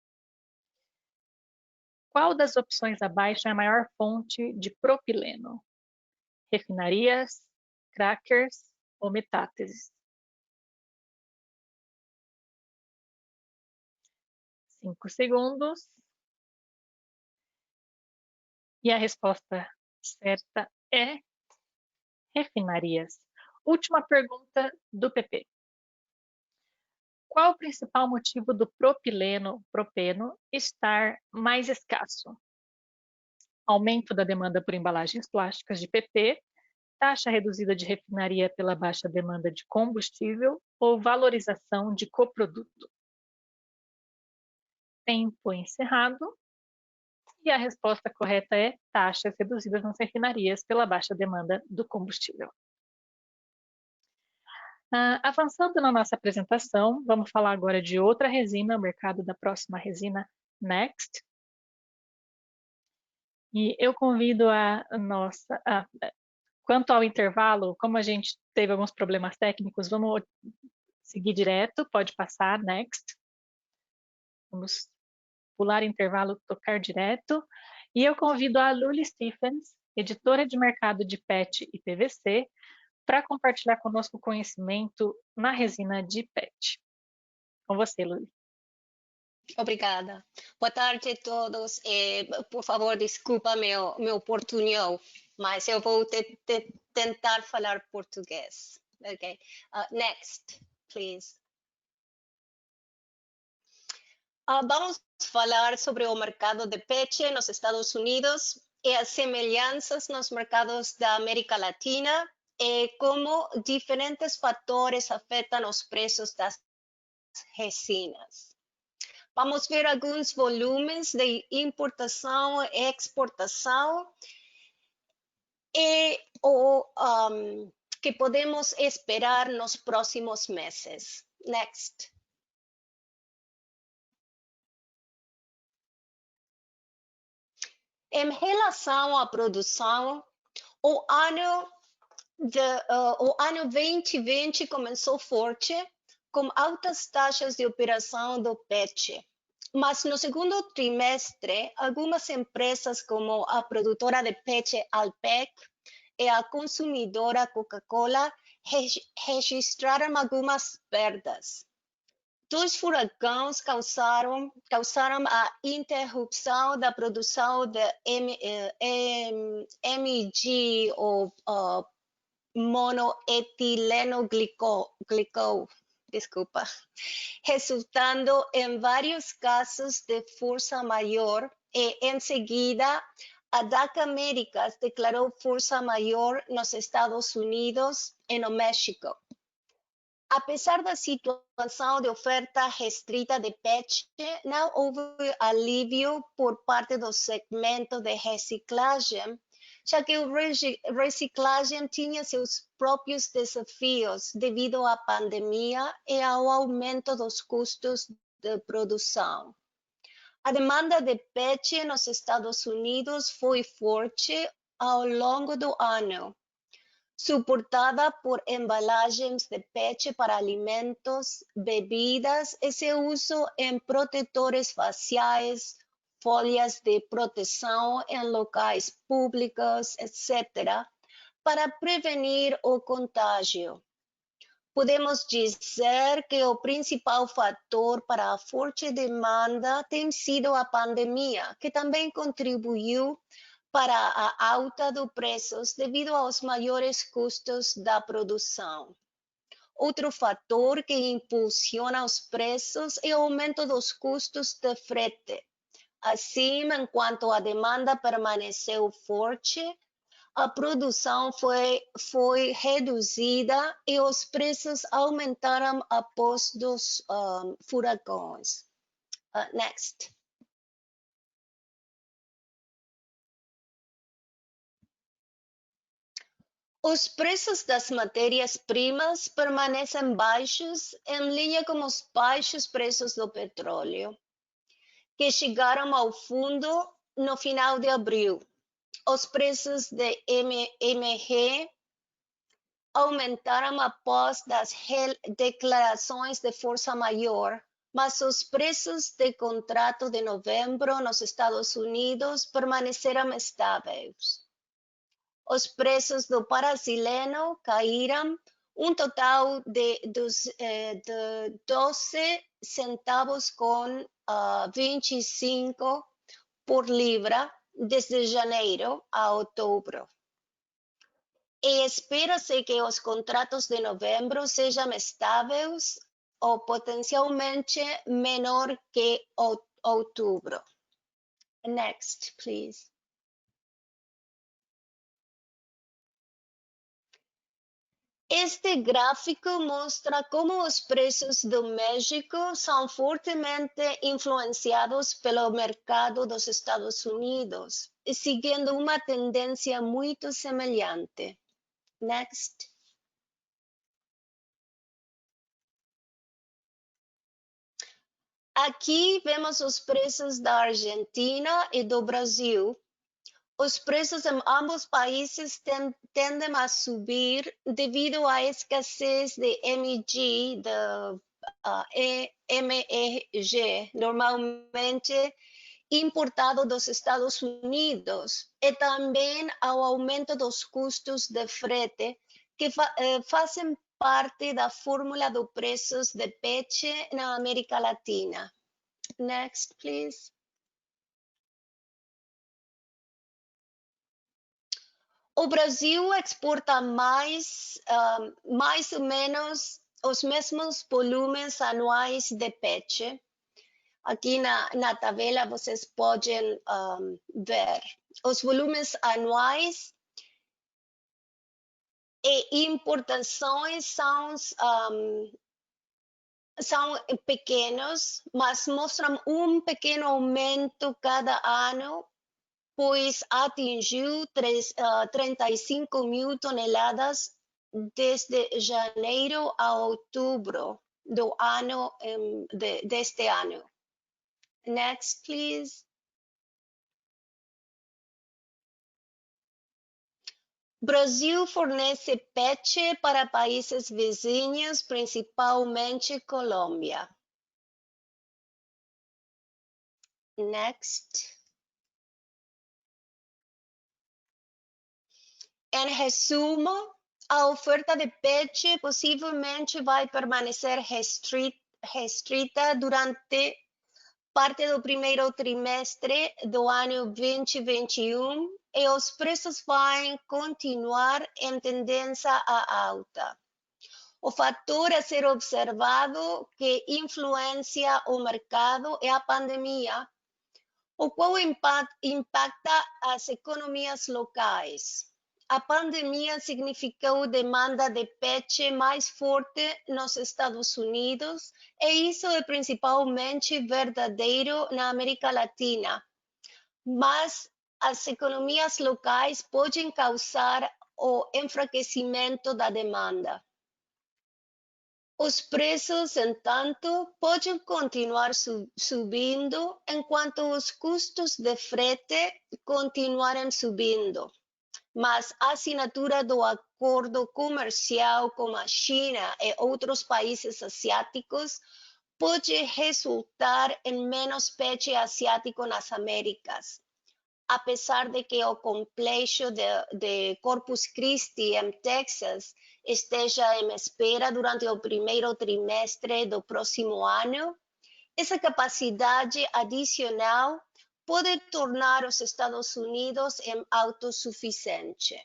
Speaker 3: Qual das opções abaixo é a maior fonte de propileno? Refinarias, crackers ou metáteses? 5 segundos. E a resposta certa é refinarias. Última pergunta do PP. Qual o principal motivo do propeno estar mais escasso? Aumento da demanda por embalagens plásticas de PP, taxa reduzida de refinaria pela baixa demanda de combustível ou valorização de coproduto? Tempo encerrado. E a resposta correta é taxas reduzidas nas refinarias pela baixa demanda do combustível. Avançando na nossa apresentação, vamos falar agora de outra resina, o mercado da próxima resina, Next. E eu convido quanto ao intervalo, como a gente teve alguns problemas técnicos, vamos seguir direto, pode passar, Next. Vamos pular intervalo, tocar direto. E eu convido a Luli Stephens, editora de mercado de PET e PVC, para compartilhar conosco conhecimento na resina de PET. Com você, Luli.
Speaker 6: Obrigada. Boa tarde a todos. Por favor, desculpa meu portunhol, mas eu vou tentar falar português. Okay. Next, please. Vamos falar sobre o mercado de PET nos Estados Unidos e as semelhanças nos mercados da América Latina e como diferentes fatores afetam os preços das resinas. Vamos ver alguns volumes de importação e exportação e o que podemos esperar nos próximos meses. Next. Em relação à produção, o ano 2020 começou forte, com altas taxas de operação do peixe. Mas no segundo trimestre, algumas empresas como a produtora de peixe Alpec e a consumidora Coca-Cola registraram algumas perdas. Dois furacões causaram a interrupção da produção de MG, ou monoetileno-glicol, desculpa, resultando em vários casos de força maior, e em seguida a DAC Américas declarou força maior nos Estados Unidos e no México. Apesar da situação de oferta restrita de peixe, não houve alívio por parte do segmento de reciclagem, já que o reciclagem tinha seus próprios desafios devido à pandemia e ao aumento dos custos de produção. A demanda de peixe nos Estados Unidos foi forte ao longo do ano, suportada por embalagens de peixe para alimentos, bebidas e seu uso em protetores faciais, folhas de proteção em locais públicos, etc., para prevenir o contágio. Podemos dizer que o principal fator para a forte demanda tem sido a pandemia, que também contribuiu para a alta dos preços devido aos maiores custos da produção. Outro fator que impulsiona os preços é o aumento dos custos de frete. Assim, enquanto a demanda permaneceu forte, a produção foi reduzida e os preços aumentaram após os furacões. Next. Os preços das matérias-primas permanecem baixos, em linha com os baixos preços do petróleo, que chegaram ao fundo no final de abril. Os preços de MG aumentaram após as declarações de força maior, mas os preços de contrato de novembro nos Estados Unidos permaneceram estáveis. Os preços do Brasileno caíram um total de 12 centavos com 25 por libra desde janeiro a outubro. E espera-se que os contratos de novembro sejam estáveis ou potencialmente menor que outubro. Next, please. Este gráfico mostra como os preços do México são fortemente influenciados pelo mercado dos Estados Unidos, seguindo uma tendência muito semelhante. Next. Aqui vemos os preços da Argentina e do Brasil. Os preços em ambos países tendem a subir devido à escassez de MEG, normalmente importado dos Estados Unidos, e também ao aumento dos custos de frete, que fazem parte da fórmula dos preços de peixe na América Latina. Next, please. O Brasil exporta mais ou menos os mesmos volumes anuais de peixe. Aqui na tabela vocês podem ver os volumes anuais e importações são pequenos, mas mostram um pequeno aumento cada ano, pois atingiu 35 mil toneladas desde janeiro a outubro do ano deste ano. Next, please. Brasil fornece PET para países vizinhos, principalmente Colômbia. Next. Em resumo, a oferta de PET possivelmente vai permanecer restrita durante parte do primeiro trimestre do ano 2021 e os preços vão continuar em tendência à alta. O fator a ser observado que influencia o mercado é a pandemia, o qual impacta as economias locais. A pandemia significou demanda de PET mais forte nos Estados Unidos, e isso é principalmente verdadeiro na América Latina. Mas as economias locais podem causar o enfraquecimento da demanda. Os preços, entanto, podem continuar subindo enquanto os custos de frete continuarem subindo. Mas a assinatura do acordo comercial com a China e outros países asiáticos pode resultar em menos PET asiático nas Américas. Apesar de que o complexo de Corpus Christi, em Texas, esteja em espera durante o primeiro trimestre do próximo ano, essa capacidade adicional pode tornar os Estados Unidos autossuficiente.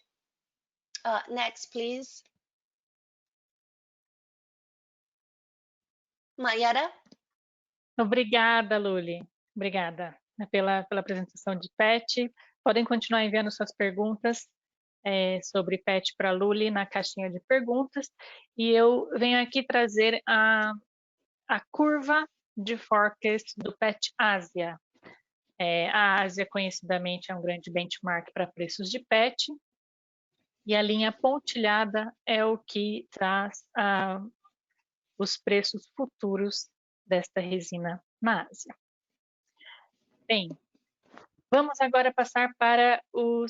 Speaker 6: Next, please. Mayara?
Speaker 3: Obrigada, Luli. Obrigada pela apresentação de PET. Podem continuar enviando suas perguntas sobre PET para a Luli na caixinha de perguntas. E eu venho aqui trazer a curva de forecast do PET Ásia. A Ásia, conhecidamente, é um grande benchmark para preços de PET. E a linha pontilhada é o que traz os preços futuros desta resina na Ásia. Bem, vamos agora passar para o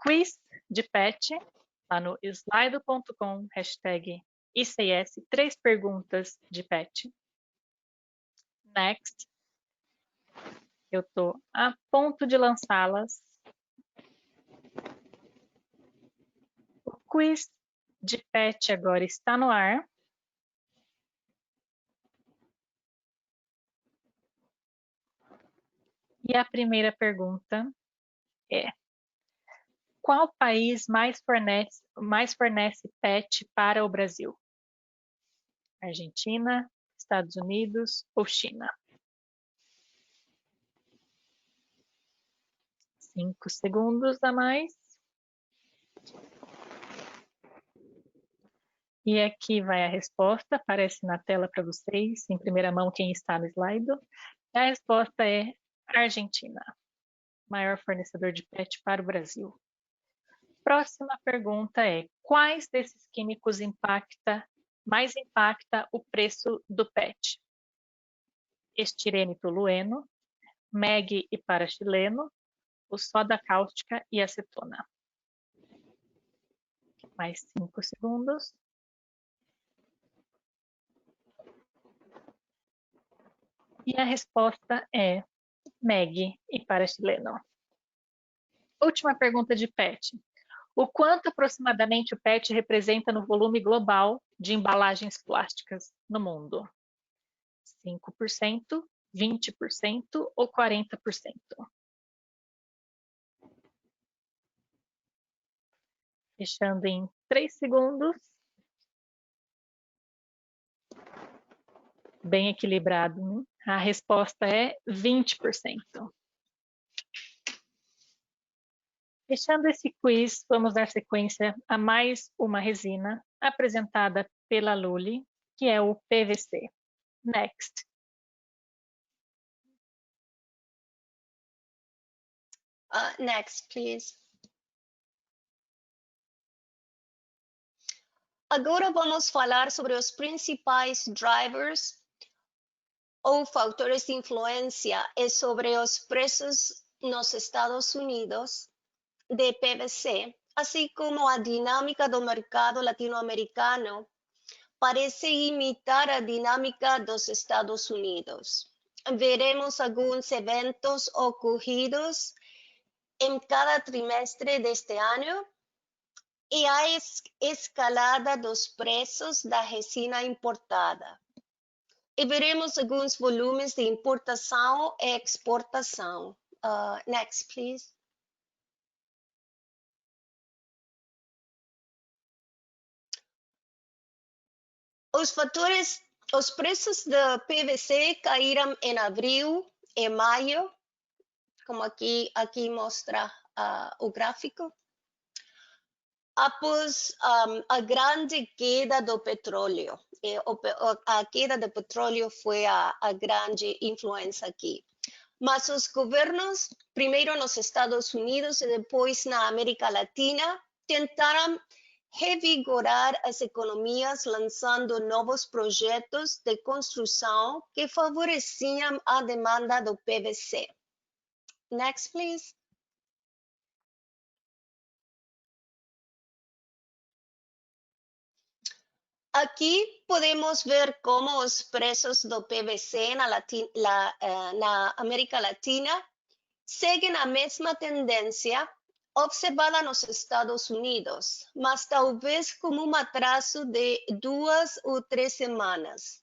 Speaker 3: quiz de PET, lá no slido.com, #ICS, 3 perguntas de PET. Next. Eu estou a ponto de lançá-las. O quiz de PET agora está no ar. E a primeira pergunta é: qual país mais fornece PET para o Brasil? Argentina, Estados Unidos ou China? 5 segundos a mais. E aqui vai a resposta, aparece na tela para vocês, em primeira mão quem está no slide. A resposta é Argentina, maior fornecedor de PET para o Brasil. Próxima pergunta é: quais desses químicos mais impacta o preço do PET? Estireno e tolueno, MEG e paraxileno, o soda cáustica e acetona. Mais 5 segundos. E a resposta é MEG e paraxileno. Última pergunta de PET. O quanto aproximadamente o PET representa no volume global de embalagens plásticas no mundo? 5%, 20% ou 40%? Fechando em 3 segundos. Bem equilibrado, né? A resposta é 20%. Fechando esse quiz, vamos dar sequência a mais uma resina apresentada pela Luli, que é o PVC. Next.
Speaker 6: Next, please. Agora vamos falar sobre os principais drivers ou fatores de influência e sobre os preços nos Estados Unidos de PVC assim como a dinâmica do mercado latino-americano parece imitar a dinâmica dos Estados Unidos. Veremos alguns eventos ocorridos em cada trimestre deste ano e a escalada dos preços da resina importada. E veremos alguns volumes de importação e exportação. Next, please. Os preços da PVC caíram em abril e maio, como aqui mostra o gráfico, após a grande queda do petróleo. A queda do petróleo foi a grande influência aqui. Mas os governos, primeiro nos Estados Unidos e depois na América Latina, tentaram revigorar as economias lançando novos projetos de construção que favoreciam a demanda do PVC. Next, please. Aqui podemos ver como os preços do PVC na América Latina seguem a mesma tendência observada nos Estados Unidos, mas talvez com um atraso de 2 ou 3 semanas.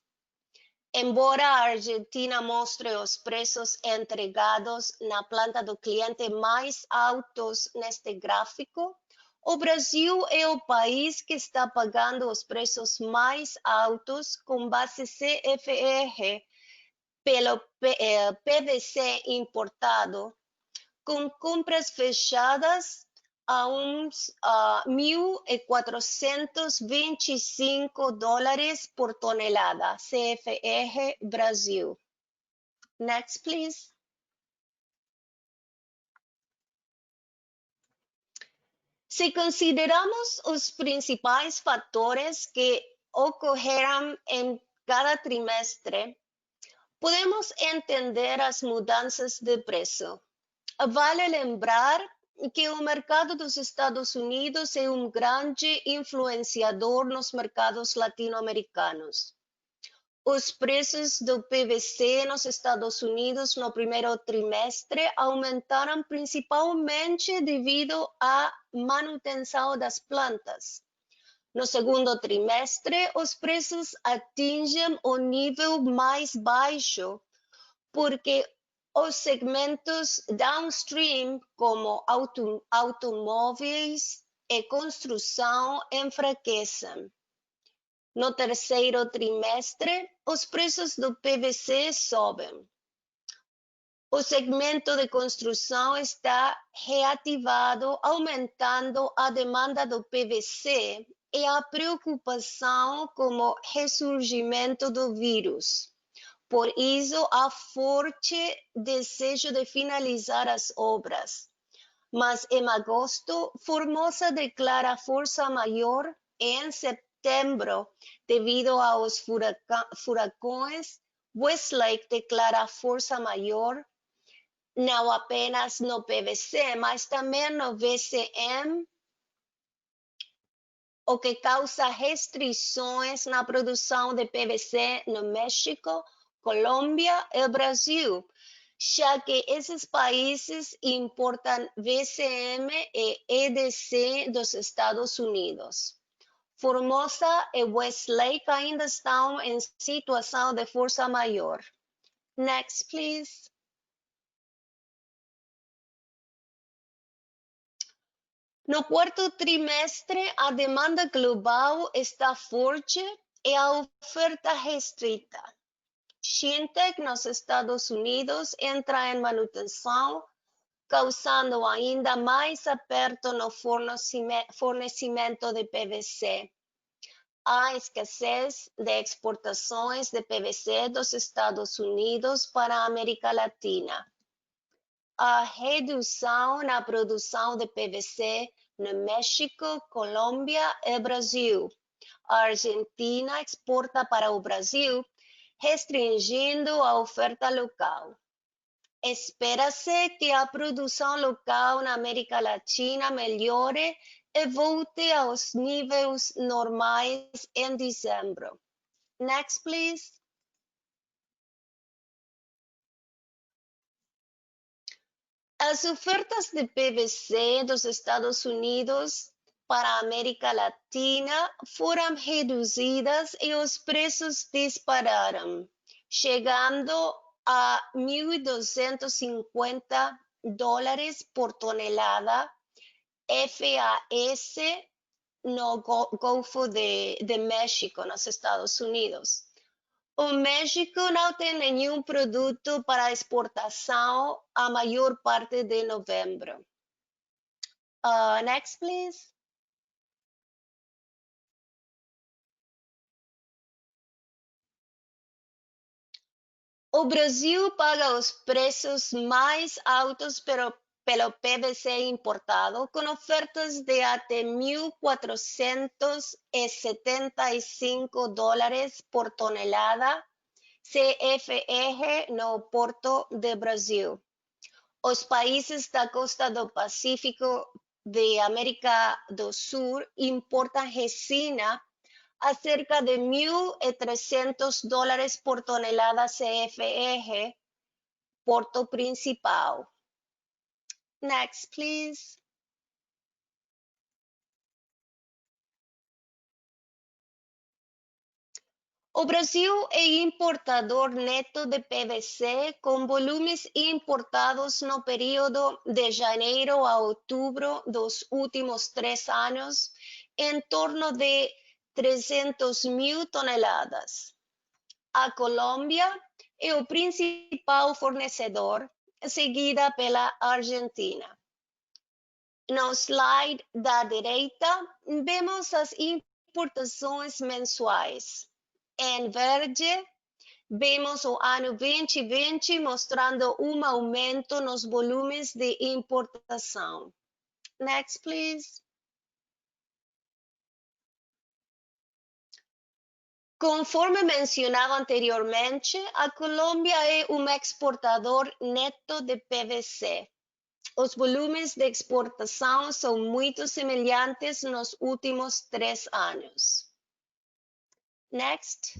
Speaker 6: Embora a Argentina mostre os preços entregados na planta do cliente mais altos neste gráfico, o Brasil é o país que está pagando os preços mais altos com base CFR pelo PVC importado, com compras fechadas a uns $1.425 por tonelada, CFR Brasil. Next, please. Se consideramos os principais fatores que ocorreram em cada trimestre, podemos entender as mudanças de preço. Vale lembrar que o mercado dos Estados Unidos é um grande influenciador nos mercados latino-americanos. Os preços do PVC nos Estados Unidos no primeiro trimestre aumentaram principalmente devido à manutenção das plantas. No segundo trimestre, os preços atingem o nível mais baixo, porque os segmentos downstream, como automóveis e construção, enfraquecem. No terceiro trimestre, os preços do PVC sobem. O segmento de construção está reativado, aumentando a demanda do PVC e a preocupação com o ressurgimento do vírus. Por isso, há forte desejo de finalizar as obras. Mas em agosto, Formosa declara força maior e em setembro, devido aos furacões, Westlake declara força maior, não apenas no PVC, mas também no VCM, o que causa restrições na produção de PVC no México, Colômbia e Brasil, já que esses países importam VCM e EDC dos Estados Unidos. Formosa e Westlake ainda estão em situação de força maior. Next, please. No quarto trimestre, a demanda global está forte e a oferta restrita. Shintech nos Estados Unidos entra em manutenção, causando ainda mais aperto no fornecimento de PVC. Há escassez de exportações de PVC dos Estados Unidos para a América Latina. A redução na produção de PVC no México, Colômbia e Brasil. A Argentina exporta para o Brasil, restringindo a oferta local. Espera-se que a produção local na América Latina melhore e volte aos níveis normais em dezembro. Next, please. As ofertas de PVC dos Estados Unidos para a América Latina foram reduzidas e os preços dispararam, chegando a $1.250 por tonelada FAS no Golfo de México, nos Estados Unidos. O México não tem nenhum produto para exportação a maior parte de novembro. Next, please. O Brasil paga os preços mais altos pelo PVC importado, com ofertas de até $1.475 por tonelada CFR no Porto de Brasil. Os países da costa do Pacífico de América do Sul importam resina a cerca de $1.300 por tonelada CFR, Porto Principal. Next, please. O Brasil é importador neto de PVC, com volumes importados no período de janeiro a outubro dos últimos 3 anos, em torno de 300.000 toneladas. A Colômbia é o principal fornecedor, seguida pela Argentina. No slide da direita, vemos as importações mensuais. Em verde, vemos o ano 2020 mostrando um aumento nos volumes de importação. Next, please. Conforme mencionado anteriormente, a Colômbia é um exportador neto de PVC. Os volumes de exportação são muito semelhantes nos últimos 3 anos. Next.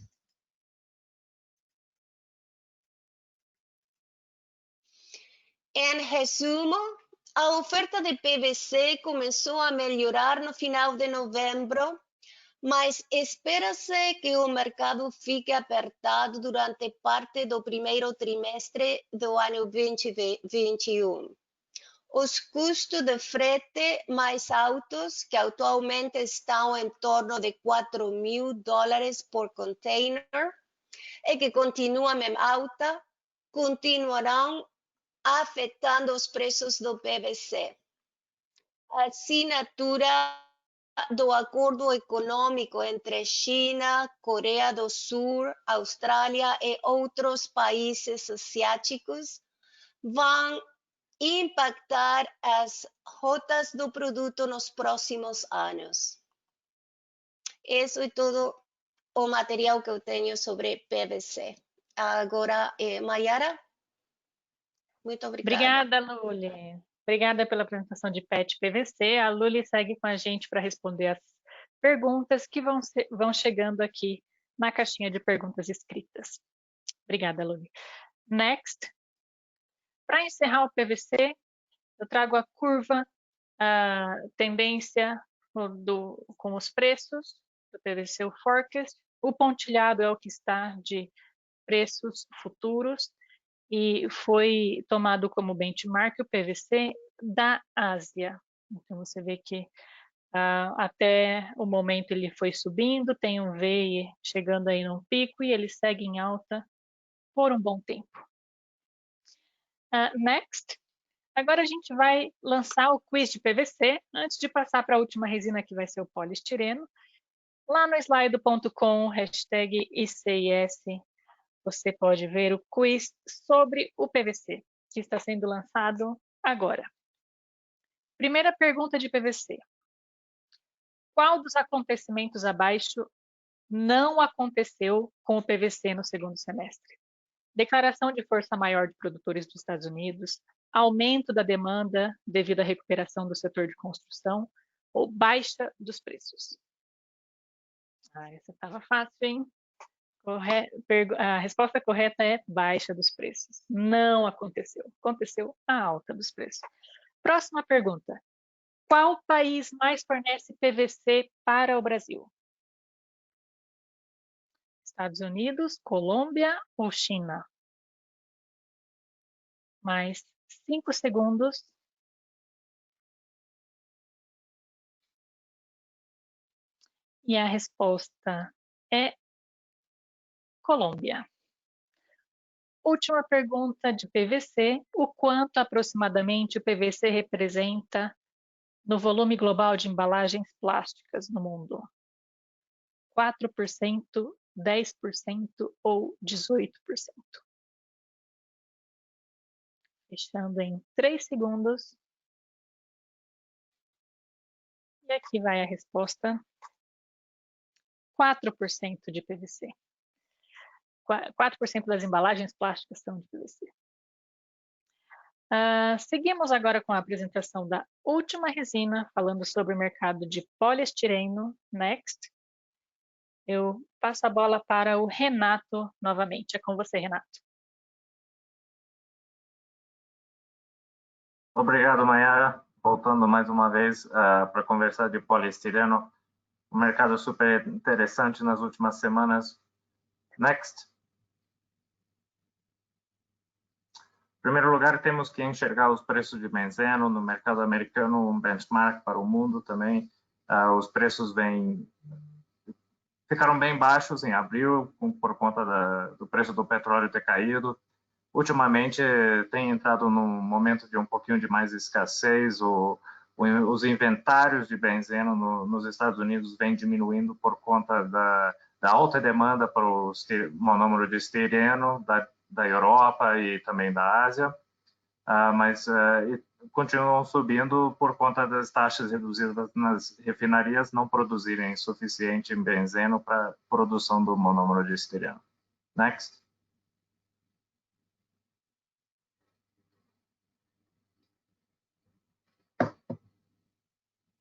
Speaker 6: Em resumo, a oferta de PVC começou a melhorar no final de novembro, mas espera-se que o mercado fique apertado durante parte do primeiro trimestre do ano 2021. Os custos de frete mais altos, que atualmente estão em torno de $4.000 por container, e que continuam em alta, continuarão afetando os preços do PVC. A assinatura do acordo econômico entre China, Coreia do Sul, Austrália e outros países asiáticos vão impactar as rotas do produto nos próximos anos. Isso é todo o material que eu tenho sobre PVC. Agora, Mayara, muito obrigada.
Speaker 3: Obrigada, Luli. Obrigada pela apresentação de PET PVC. A Luli segue com a gente para responder as perguntas que vão chegando aqui na caixinha de perguntas escritas. Obrigada, Luli. Next. Para encerrar o PVC, eu trago a curva, a tendência com os preços do PVC, o forecast. O pontilhado é o que está de preços futuros e foi tomado como benchmark o PVC da Ásia. Então, você vê que até o momento ele foi subindo, tem um V chegando aí num pico e ele segue em alta por um bom tempo. Next. Agora a gente vai lançar o quiz de PVC, antes de passar para a última resina, que vai ser o poliestireno. Lá no slido.com, #ICIS, você pode ver o quiz sobre o PVC, que está sendo lançado agora. Primeira pergunta de PVC. Qual dos acontecimentos abaixo não aconteceu com o PVC no segundo semestre? declaração de força maior de produtores dos Estados Unidos, aumento da demanda devido à recuperação do setor de construção ou baixa dos preços? Essa estava fácil, hein? A resposta correta é baixa dos preços. Não aconteceu. Aconteceu a alta dos preços. Próxima pergunta. Qual país mais fornece PVC para o Brasil? Estados Unidos, Colômbia ou China? Mais 5 segundos. E a resposta é Colômbia. Última pergunta de PVC. O quanto aproximadamente o PVC representa no volume global de embalagens plásticas no mundo? 4%, 10% ou 18%? Fechando em 3 segundos. E aqui vai a resposta. 4% de PVC. 4% das embalagens plásticas são de PVC. Seguimos agora com a apresentação da última resina, falando sobre o mercado de poliestireno. Next. Eu passo a bola para o Renato novamente. É com você, Renato.
Speaker 5: Obrigado, Mayara. Voltando mais uma vez para conversar de poliestireno. Um mercado super interessante nas últimas semanas. Next. Em primeiro lugar, temos que enxergar os preços de benzeno no mercado americano, um benchmark para o mundo também. Os preços ficaram bem baixos em abril, por conta do preço do petróleo ter caído. Ultimamente, tem entrado num momento de um pouquinho de mais escassez. Os inventários de benzeno nos Estados Unidos vêm diminuindo por conta da alta demanda para o monômero de estireno da Europa e também da Ásia, mas continuam subindo por conta das taxas reduzidas nas refinarias não produzirem suficiente benzeno para a produção do monômero de estireno. Next.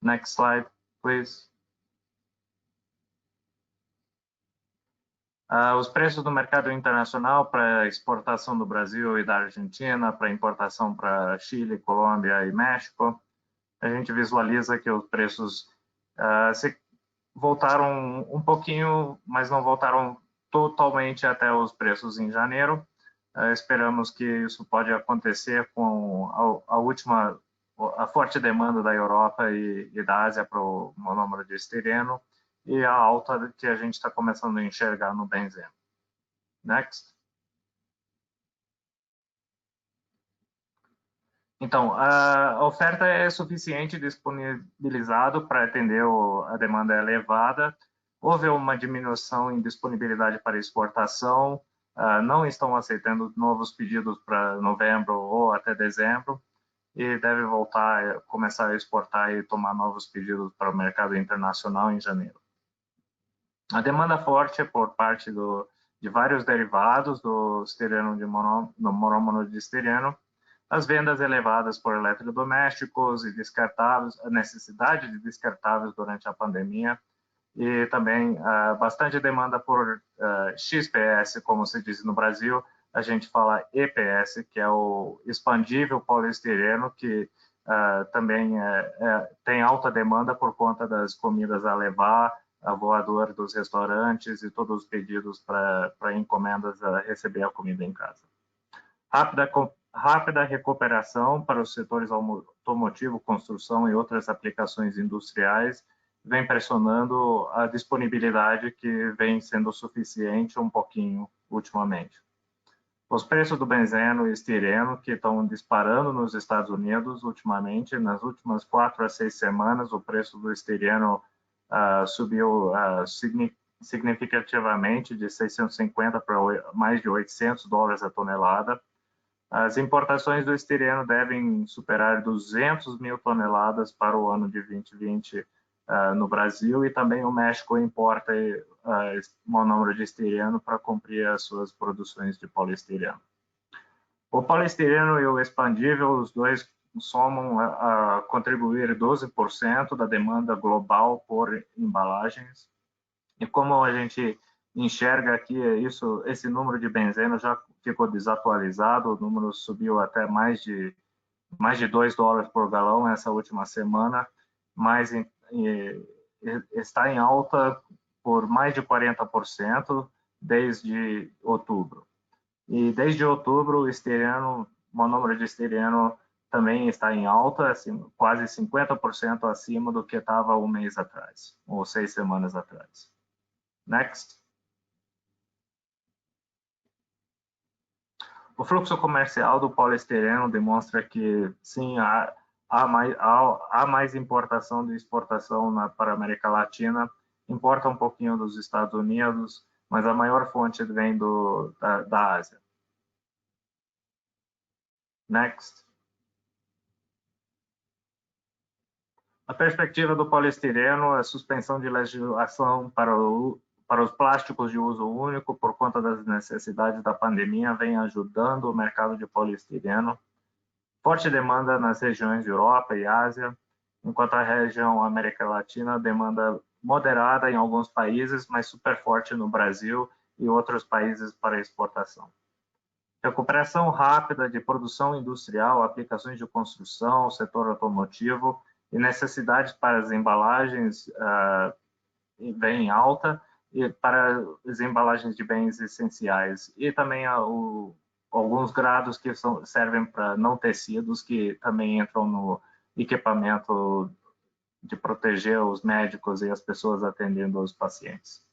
Speaker 5: Next slide, please. Os preços do mercado internacional para exportação do Brasil e da Argentina, para importação para Chile, Colômbia e México, a gente visualiza que os preços voltaram um pouquinho, mas não voltaram totalmente até os preços em janeiro. Esperamos que isso pode acontecer com a forte demanda da Europa e da Ásia para o monômero de estireno e a alta que a gente está começando a enxergar no benzeno. Next. Então, a oferta é suficiente disponibilizado para atender a demanda elevada. Houve uma diminuição em disponibilidade para exportação, não estão aceitando novos pedidos para novembro ou até dezembro e deve começar a exportar e tomar novos pedidos para o mercado internacional em janeiro. A demanda forte é por parte de vários derivados do estireno no monômero de estireno, as vendas elevadas por eletrodomésticos e descartáveis, a necessidade de descartáveis durante a pandemia e também bastante demanda por XPS, como se diz no Brasil, a gente fala EPS, que é o expandível poliestireno, que também tem alta demanda por conta das comidas a levar, a voador dos restaurantes e todos os pedidos para encomendas a receber a comida em casa. Rápida recuperação para os setores automotivo, construção e outras aplicações industriais vem pressionando a disponibilidade que vem sendo suficiente um pouquinho ultimamente. Os preços do benzeno e estireno que estão disparando nos Estados Unidos ultimamente, nas últimas 4 a 6 semanas, o preço do estireno subiu significativamente de 650 para mais de $800 a tonelada. As importações do estireno devem superar 200 mil toneladas para o ano de 2020 no Brasil e também o México importa monômero de estireno para cumprir as suas produções de poliestireno. O poliestireno e o expandível, os dois somam a contribuir 12% da demanda global por embalagens. E como a gente enxerga aqui, esse número de benzeno já ficou desatualizado, o número subiu até mais de $2 por galão essa última semana, mas está em alta por mais de 40% desde outubro. E desde outubro, o monômero de estireno também está em alta, assim, quase 50% acima do que estava um mês atrás, ou 6 semanas atrás. Next. O fluxo comercial do poliestireno demonstra que, sim, há mais importação do que exportação para a América Latina. Importa um pouquinho dos Estados Unidos, mas a maior fonte vem da Ásia. Next. A perspectiva do poliestireno é a suspensão de legislação para os plásticos de uso único por conta das necessidades da pandemia vem ajudando o mercado de poliestireno. Forte demanda nas regiões de Europa e Ásia, enquanto a região América Latina demanda moderada em alguns países, mas super forte no Brasil e outros países para exportação. Recuperação rápida de produção industrial, aplicações de construção, setor automotivo e necessidades para as embalagens vem alta e para as embalagens de bens essenciais e também alguns grados que servem para não tecidos que também entram no equipamento de proteger os médicos e as pessoas atendendo os pacientes.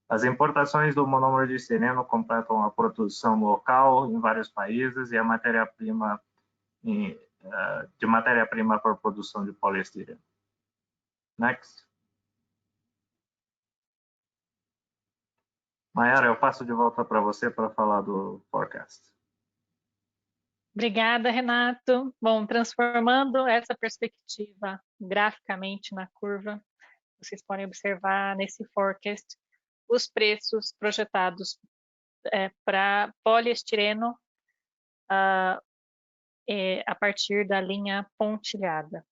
Speaker 5: As importações do monômero de estireno completam a produção local em vários países e a matéria-prima para a produção de poliestireno. Next. Mayara, eu passo de volta para você para falar do forecast.
Speaker 3: Obrigada, Renato. Bom, transformando essa perspectiva graficamente na curva, vocês podem observar nesse forecast os preços projetados para poliestireno a partir da linha pontilhada,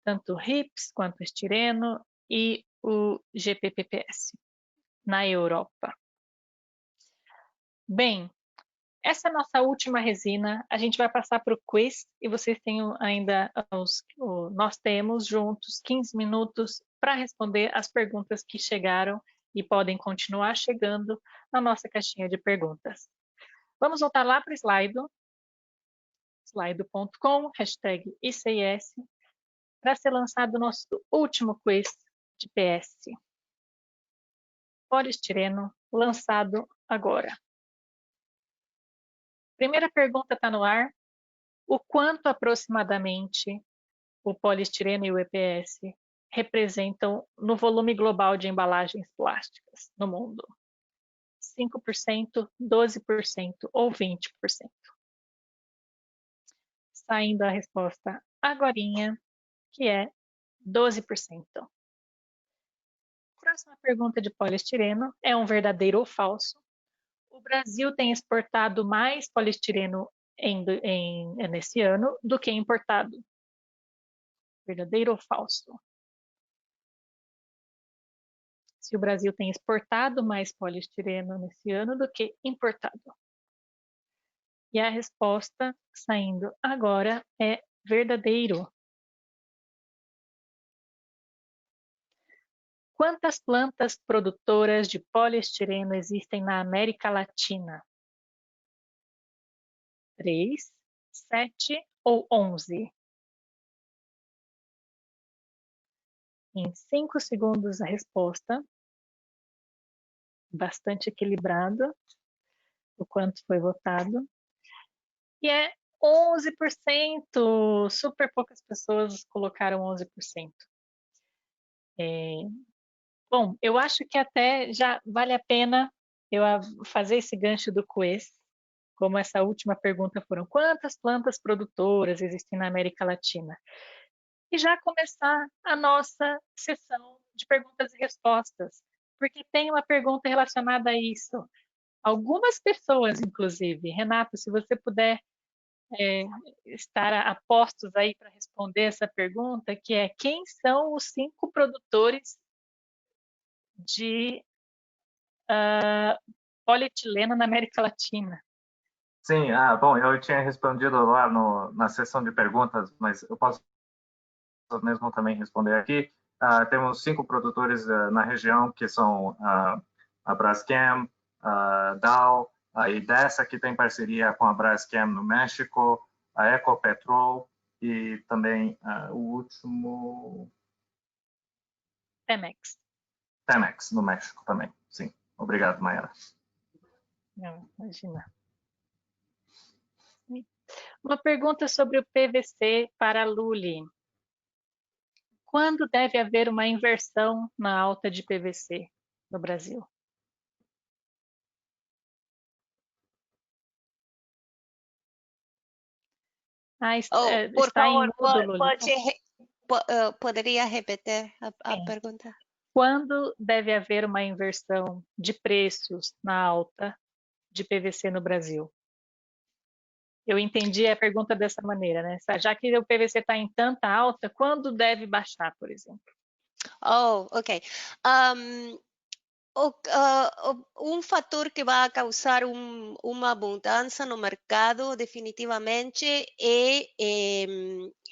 Speaker 3: tanto o RIPS quanto o estireno e o GPPPS na Europa. Bem, essa é a nossa última resina, a gente vai passar para o quiz e vocês têm ainda, nós temos juntos 15 minutos para responder as perguntas que chegaram e podem continuar chegando na nossa caixinha de perguntas. Vamos voltar lá para o Slido, slido.com, #ICIS, para ser lançado o nosso último quiz de PS. Poliestireno, lançado agora. Primeira pergunta está no ar. O quanto aproximadamente o poliestireno e o EPS representam no volume global de embalagens plásticas no mundo? 5%, 12% ou 20%? Saindo a resposta agorinha, que é 12%. Próxima pergunta de poliestireno é um verdadeiro ou falso? O Brasil tem exportado mais poliestireno nesse ano do que importado. Verdadeiro ou falso? Se o Brasil tem exportado mais poliestireno nesse ano do que importado. E a resposta, saindo agora, é verdadeiro. Quantas plantas produtoras de poliestireno existem na América Latina? 3, 7 ou 11? Em 5 segundos a resposta. Bastante equilibrado o quanto foi votado. E é 11%. Super poucas pessoas colocaram 11%. Bom, eu acho que até já vale a pena eu fazer esse gancho do quiz, como essa última pergunta foram quantas plantas produtoras existem na América Latina? E já começar a nossa sessão de perguntas e respostas, porque tem uma pergunta relacionada a isso. Algumas pessoas, inclusive. Renato, se você puder estar a postos aí para responder essa pergunta, que é: quem são os 5 produtores de polietileno na América Latina?
Speaker 5: Sim, bom, eu tinha respondido lá na sessão de perguntas, mas eu posso mesmo também responder aqui. Temos 5 produtores na região, que são a Braskem, a Dow, e dessa que tem parceria com a Braskem no México, a Ecopetrol e também o último...
Speaker 3: Pemex.
Speaker 5: Pemex, no México também, sim. Obrigado, Mayara.
Speaker 3: Não, imagina. Uma pergunta sobre o PVC para a Luli. Quando deve haver uma inversão na alta de PVC no Brasil?
Speaker 6: Por
Speaker 3: Está em
Speaker 6: favor,
Speaker 3: mudo, Luli.
Speaker 6: poderia repetir a pergunta?
Speaker 3: Quando deve haver uma inversão de preços na alta de PVC no Brasil? Eu entendi a pergunta dessa maneira, né? Já que o PVC está em tanta alta, quando deve baixar, por exemplo?
Speaker 6: Ok. Um fator que vai causar uma mudança no mercado definitivamente é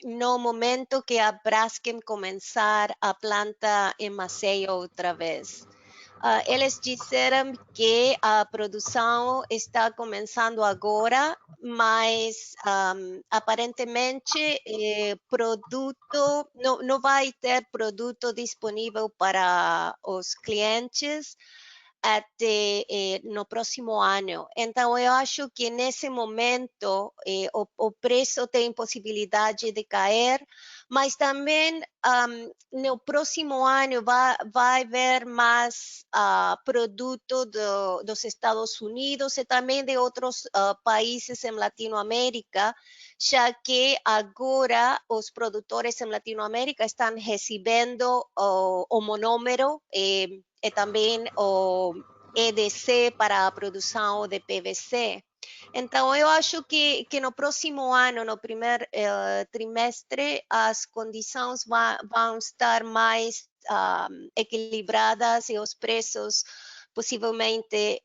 Speaker 6: no momento que a Braskem começar a planta em Maceió outra vez. Eles disseram que a produção está começando agora, mas aparentemente produto não vai ter produto disponível para os clientes até no próximo ano. Então, eu acho que nesse momento o preço tem possibilidade de cair, mas também no próximo ano vai haver mais produto dos Estados Unidos e também de outros países em Latinoamérica, já que agora os produtores em Latinoamérica estão recebendo o monômero e também o EDC para a produção de PVC. Então, eu acho que no próximo ano, no primeiro trimestre, as condições vão estar mais equilibradas e os preços possivelmente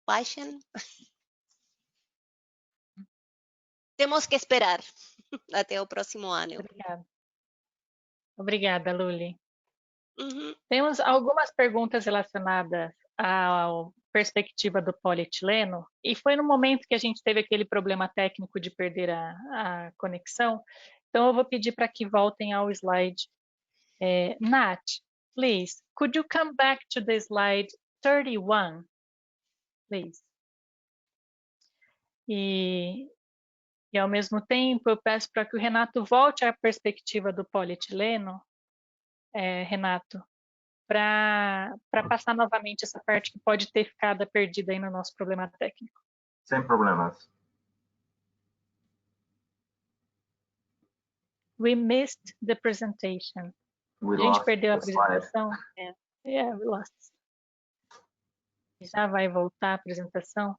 Speaker 6: baixem. Temos que esperar até o próximo ano.
Speaker 3: Obrigada. Obrigada, Luli.
Speaker 6: Uhum.
Speaker 3: Temos algumas perguntas relacionadas à perspectiva do polietileno, e foi no momento que a gente teve aquele problema técnico de perder a conexão, então eu vou pedir para que voltem ao slide. Nath, please, could you come back to the slide 31, please? E ao mesmo tempo, eu peço para que o Renato volte à perspectiva do polietileno, Renato, para passar novamente essa parte que pode ter ficado perdida aí no nosso problema técnico.
Speaker 5: Sem problemas.
Speaker 3: We missed the presentation. A gente perdeu a apresentação? Yeah, we lost. Já vai voltar a apresentação?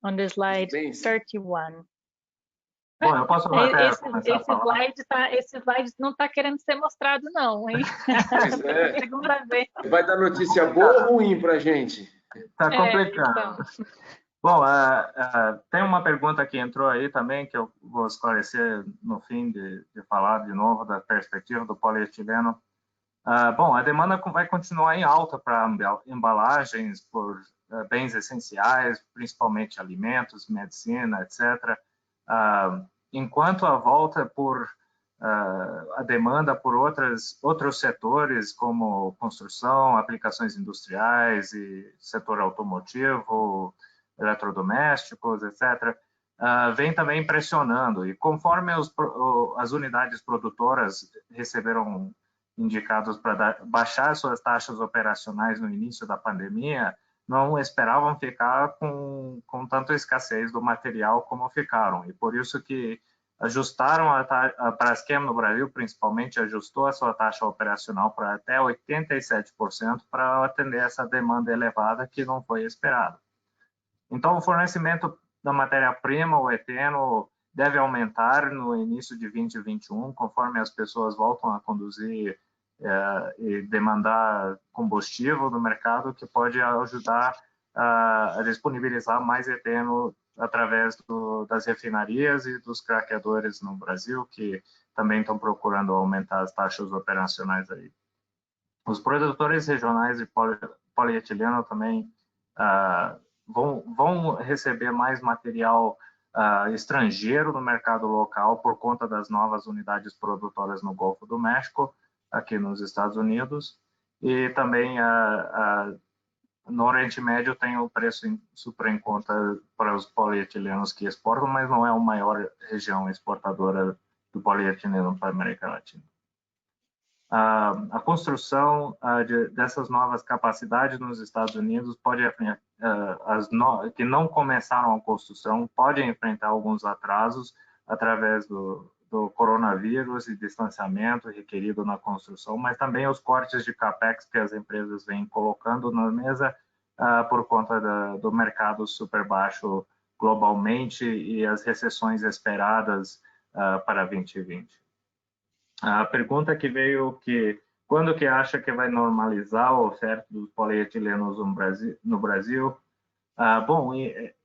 Speaker 3: On the slide 31.
Speaker 5: Bom, eu posso até
Speaker 3: esse slide não está querendo ser mostrado, não, hein?
Speaker 1: Pois é.
Speaker 3: Segunda vez.
Speaker 1: Vai dar notícia boa ou ruim para a gente?
Speaker 5: Está complicado. Então. Bom, tem uma pergunta que entrou aí também, que eu vou esclarecer no fim de falar de novo da perspectiva do polietileno. Bom, a demanda vai continuar em alta para embalagens por bens essenciais, principalmente alimentos, medicina, etc., enquanto a volta por a demanda por outros setores, como construção, aplicações industriais e setor automotivo, eletrodomésticos, etc., vem também pressionando. E conforme as unidades produtoras receberam indicados para baixar suas taxas operacionais no início da pandemia, não esperavam ficar com tanta escassez do material como ficaram. E por isso que ajustaram a Braskem no Brasil, principalmente, ajustou a sua taxa operacional para até 87% para atender essa demanda elevada que não foi esperada. Então, o fornecimento da matéria-prima, o eteno, deve aumentar no início de 2021, conforme as pessoas voltam a conduzir e demandar combustível no mercado, que pode ajudar a disponibilizar mais eteno através das refinarias e dos craqueadores no Brasil, que também estão procurando aumentar as taxas operacionais aí. Os produtores regionais de polietileno também vão receber mais material estrangeiro no mercado local por conta das novas unidades produtoras no Golfo do México, aqui nos Estados Unidos, e também no Oriente Médio tem o preço super em conta para os polietilenos que exportam, mas não é a maior região exportadora do polietileno para a América Latina. A construção dessas novas capacidades nos Estados Unidos pode que não começaram a construção podem enfrentar alguns atrasos através do coronavírus e distanciamento requerido na construção, mas também os cortes de capex que as empresas vêm colocando na mesa por conta do mercado super baixo globalmente e as recessões esperadas para 2020. A pergunta que veio quando que acha que vai normalizar a oferta dos polietilenos no Brasil? Bom,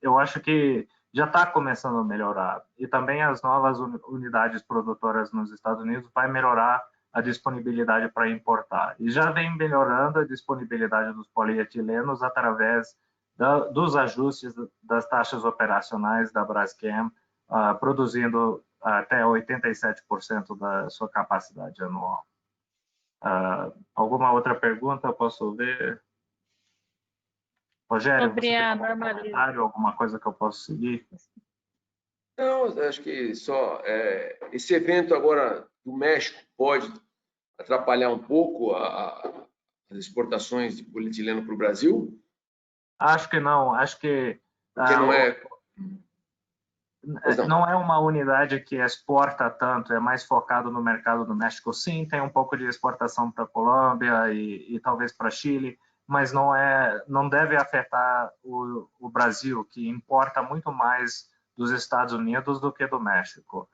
Speaker 5: eu acho que já está começando a melhorar. E também as novas unidades produtoras nos Estados Unidos vai melhorar a disponibilidade para importar. E já vem melhorando a disponibilidade dos polietilenos através dos ajustes das taxas operacionais da Braskem, produzindo até 87% da sua capacidade anual. Alguma outra pergunta eu posso ver? Rogério,
Speaker 3: sobre
Speaker 5: você tem
Speaker 3: a
Speaker 5: algum comentário, alguma coisa que eu posso seguir?
Speaker 1: Não, acho que só esse evento agora do México pode atrapalhar um pouco as exportações de polietileno para o Brasil?
Speaker 5: Acho que não. Acho que
Speaker 1: porque
Speaker 5: não é uma unidade que exporta tanto, é mais focado no mercado do México. Sim, tem um pouco de exportação para a Colômbia e talvez para Chile, mas não deve afetar o Brasil, que importa muito mais dos Estados Unidos do que do México.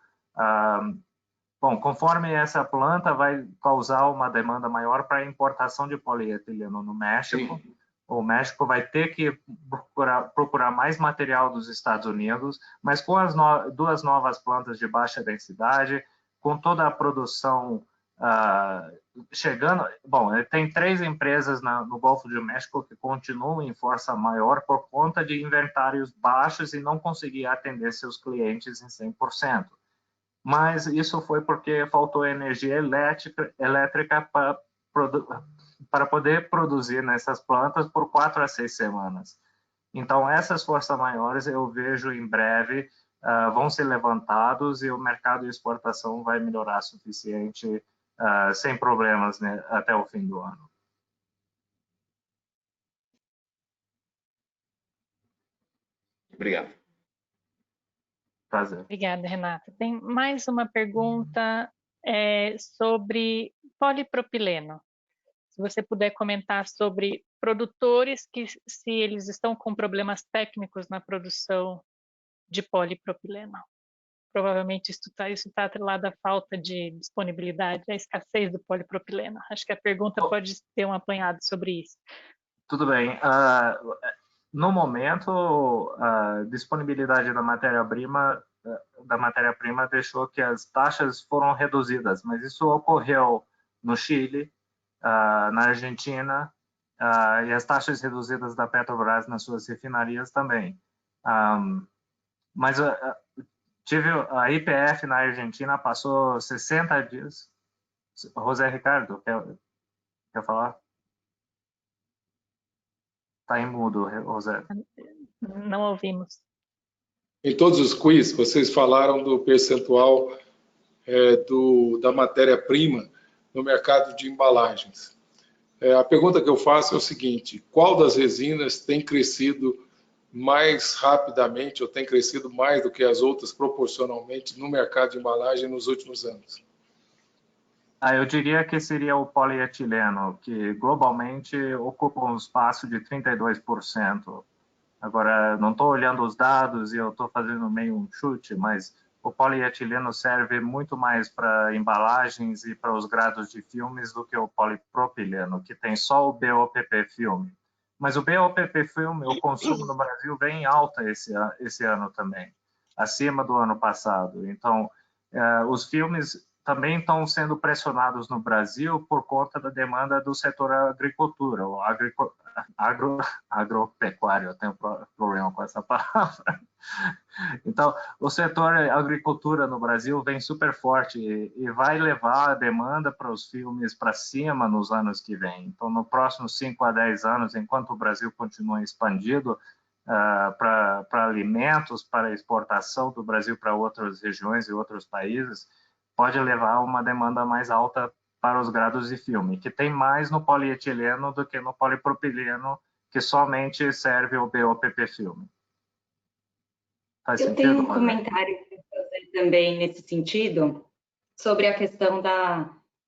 Speaker 5: Bom, conforme essa planta vai causar uma demanda maior para a importação de polietileno no México, sim, o México vai ter que procurar mais material dos Estados Unidos, mas com as duas novas plantas de baixa densidade, com toda a produção chegando... Bom, tem 3 empresas no Golfo do México que continuam em força maior por conta de inventários baixos e não conseguir atender seus clientes em 100%. Mas isso foi porque faltou energia elétrica para poder produzir nessas plantas por 4 a 6 semanas. Então, essas forças maiores eu vejo em breve vão ser levantados e o mercado de exportação vai melhorar suficiente sem problemas, né, até o fim do ano.
Speaker 1: Obrigado.
Speaker 5: Prazer.
Speaker 3: Obrigada, Renata. Tem mais uma pergunta sobre polipropileno. Se você puder comentar sobre produtores que, se eles estão com problemas técnicos na produção de polipropileno. Provavelmente isso está atrelado à falta de disponibilidade, à escassez do polipropileno. Acho que a pergunta pode ter um apanhado sobre isso.
Speaker 5: Tudo bem. No momento, a disponibilidade da matéria-prima deixou que as taxas foram reduzidas, mas isso ocorreu no Chile, na Argentina, e as taxas reduzidas da Petrobras nas suas refinarias também. Mas a YPF na Argentina passou 60 dias. José Ricardo, quer falar? Está em mudo, José.
Speaker 3: Não ouvimos.
Speaker 2: Em todos os quiz, vocês falaram do percentual da matéria-prima no mercado de embalagens. A pergunta que eu faço é o seguinte: qual das resinas tem crescido mais rapidamente, ou tem crescido mais do que as outras proporcionalmente no mercado de embalagem nos últimos anos?
Speaker 5: Eu diria que seria o polietileno, que globalmente ocupa um espaço de 32%. Agora, não estou olhando os dados e eu estou fazendo meio um chute, mas o polietileno serve muito mais para embalagens e para os grados de filmes do que o polipropileno, que tem só o BOPP filme. Mas o BOPP filme, o consumo no Brasil vem em alta esse ano também, acima do ano passado. Então, os filmes também estão sendo pressionados no Brasil por conta da demanda do setor agricultura, o agropecuário, eu tenho problema com essa palavra. Então, o setor agricultura no Brasil vem super forte e vai levar a demanda para os filmes para cima nos anos que vêm. Então, nos próximos 5 a 10 anos, enquanto o Brasil continua expandido para alimentos, para exportação do Brasil para outras regiões e outros países, pode levar a uma demanda mais alta para os grados de filme, que tem mais no polietileno do que no polipropileno, que somente serve o BOPP filme. Faz
Speaker 4: Eu
Speaker 5: sentido,
Speaker 4: tenho um comentário para fazer também nesse sentido, sobre a questão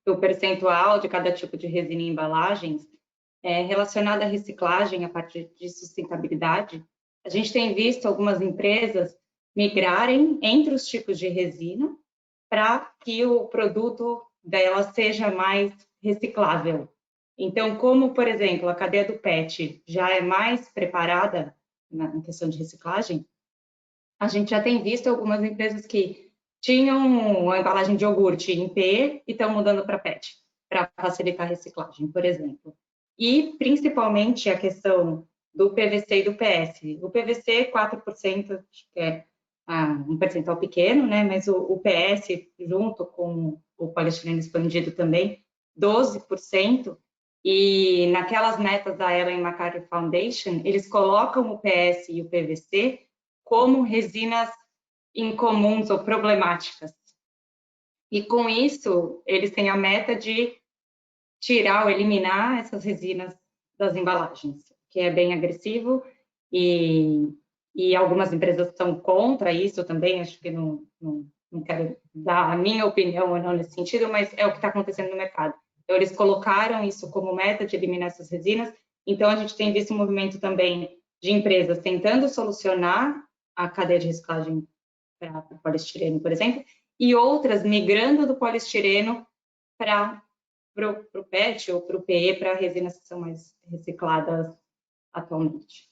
Speaker 4: do percentual de cada tipo de resina em embalagens, relacionada à reciclagem, a partir de sustentabilidade. A gente tem visto algumas empresas migrarem entre os tipos de resina para que o produto dela seja mais reciclável. Então, como, por exemplo, a cadeia do PET já é mais preparada na questão de reciclagem, a gente já tem visto algumas empresas que tinham a embalagem de iogurte em P e estão mudando para PET, para facilitar a reciclagem, por exemplo. E, principalmente, a questão do PVC e do PS. O PVC, 4%, acho que é um percentual pequeno, né? Mas o PS, junto com o poliestireno expandido também, 12%. E naquelas metas da Ellen MacArthur Foundation, eles colocam o PS e o PVC como resinas incomuns ou problemáticas. E com isso, eles têm a meta de tirar ou eliminar essas resinas das embalagens, que é bem agressivo, e algumas empresas estão contra isso também, acho que não quero dar a minha opinião ou não nesse sentido, mas é o que está acontecendo no mercado. Então, eles colocaram isso como meta de eliminar essas resinas, então a gente tem visto um movimento também de empresas tentando solucionar a cadeia de reciclagem para o poliestireno, por exemplo, e outras migrando do poliestireno para o PET ou para o PE, para resinas que são mais recicladas atualmente.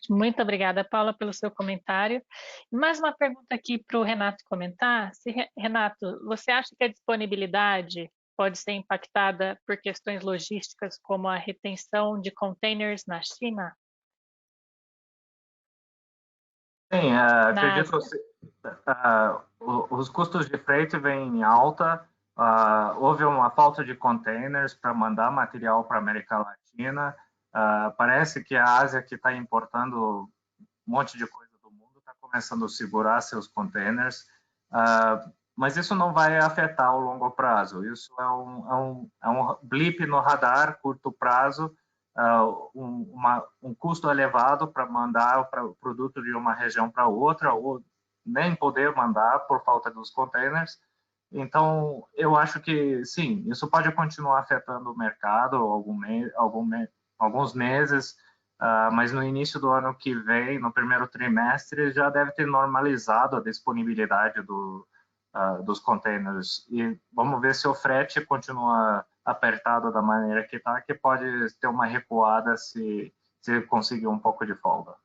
Speaker 3: Muito obrigada, Paula, pelo seu comentário. Mais uma pergunta aqui para o Renato comentar. Renato, você acha que a disponibilidade pode ser impactada por questões logísticas, como a retenção de containers na China?
Speaker 5: Sim, acredito que os custos de frete vêm em alta. Houve uma falta de containers para mandar material para a América Latina. Parece que a Ásia, que está importando um monte de coisa do mundo, está começando a segurar seus containers, mas isso não vai afetar ao longo prazo. Isso é um blip no radar, curto prazo, um custo elevado para mandar o produto de uma região para outra, ou nem poder mandar por falta dos containers. Então, eu acho que, sim, isso pode continuar afetando o mercado alguns meses, mas no início do ano que vem, no primeiro trimestre, já deve ter normalizado a disponibilidade dos containers. E vamos ver se o frete continua apertado da maneira que está, que pode ter uma recuada se conseguir um pouco de folga.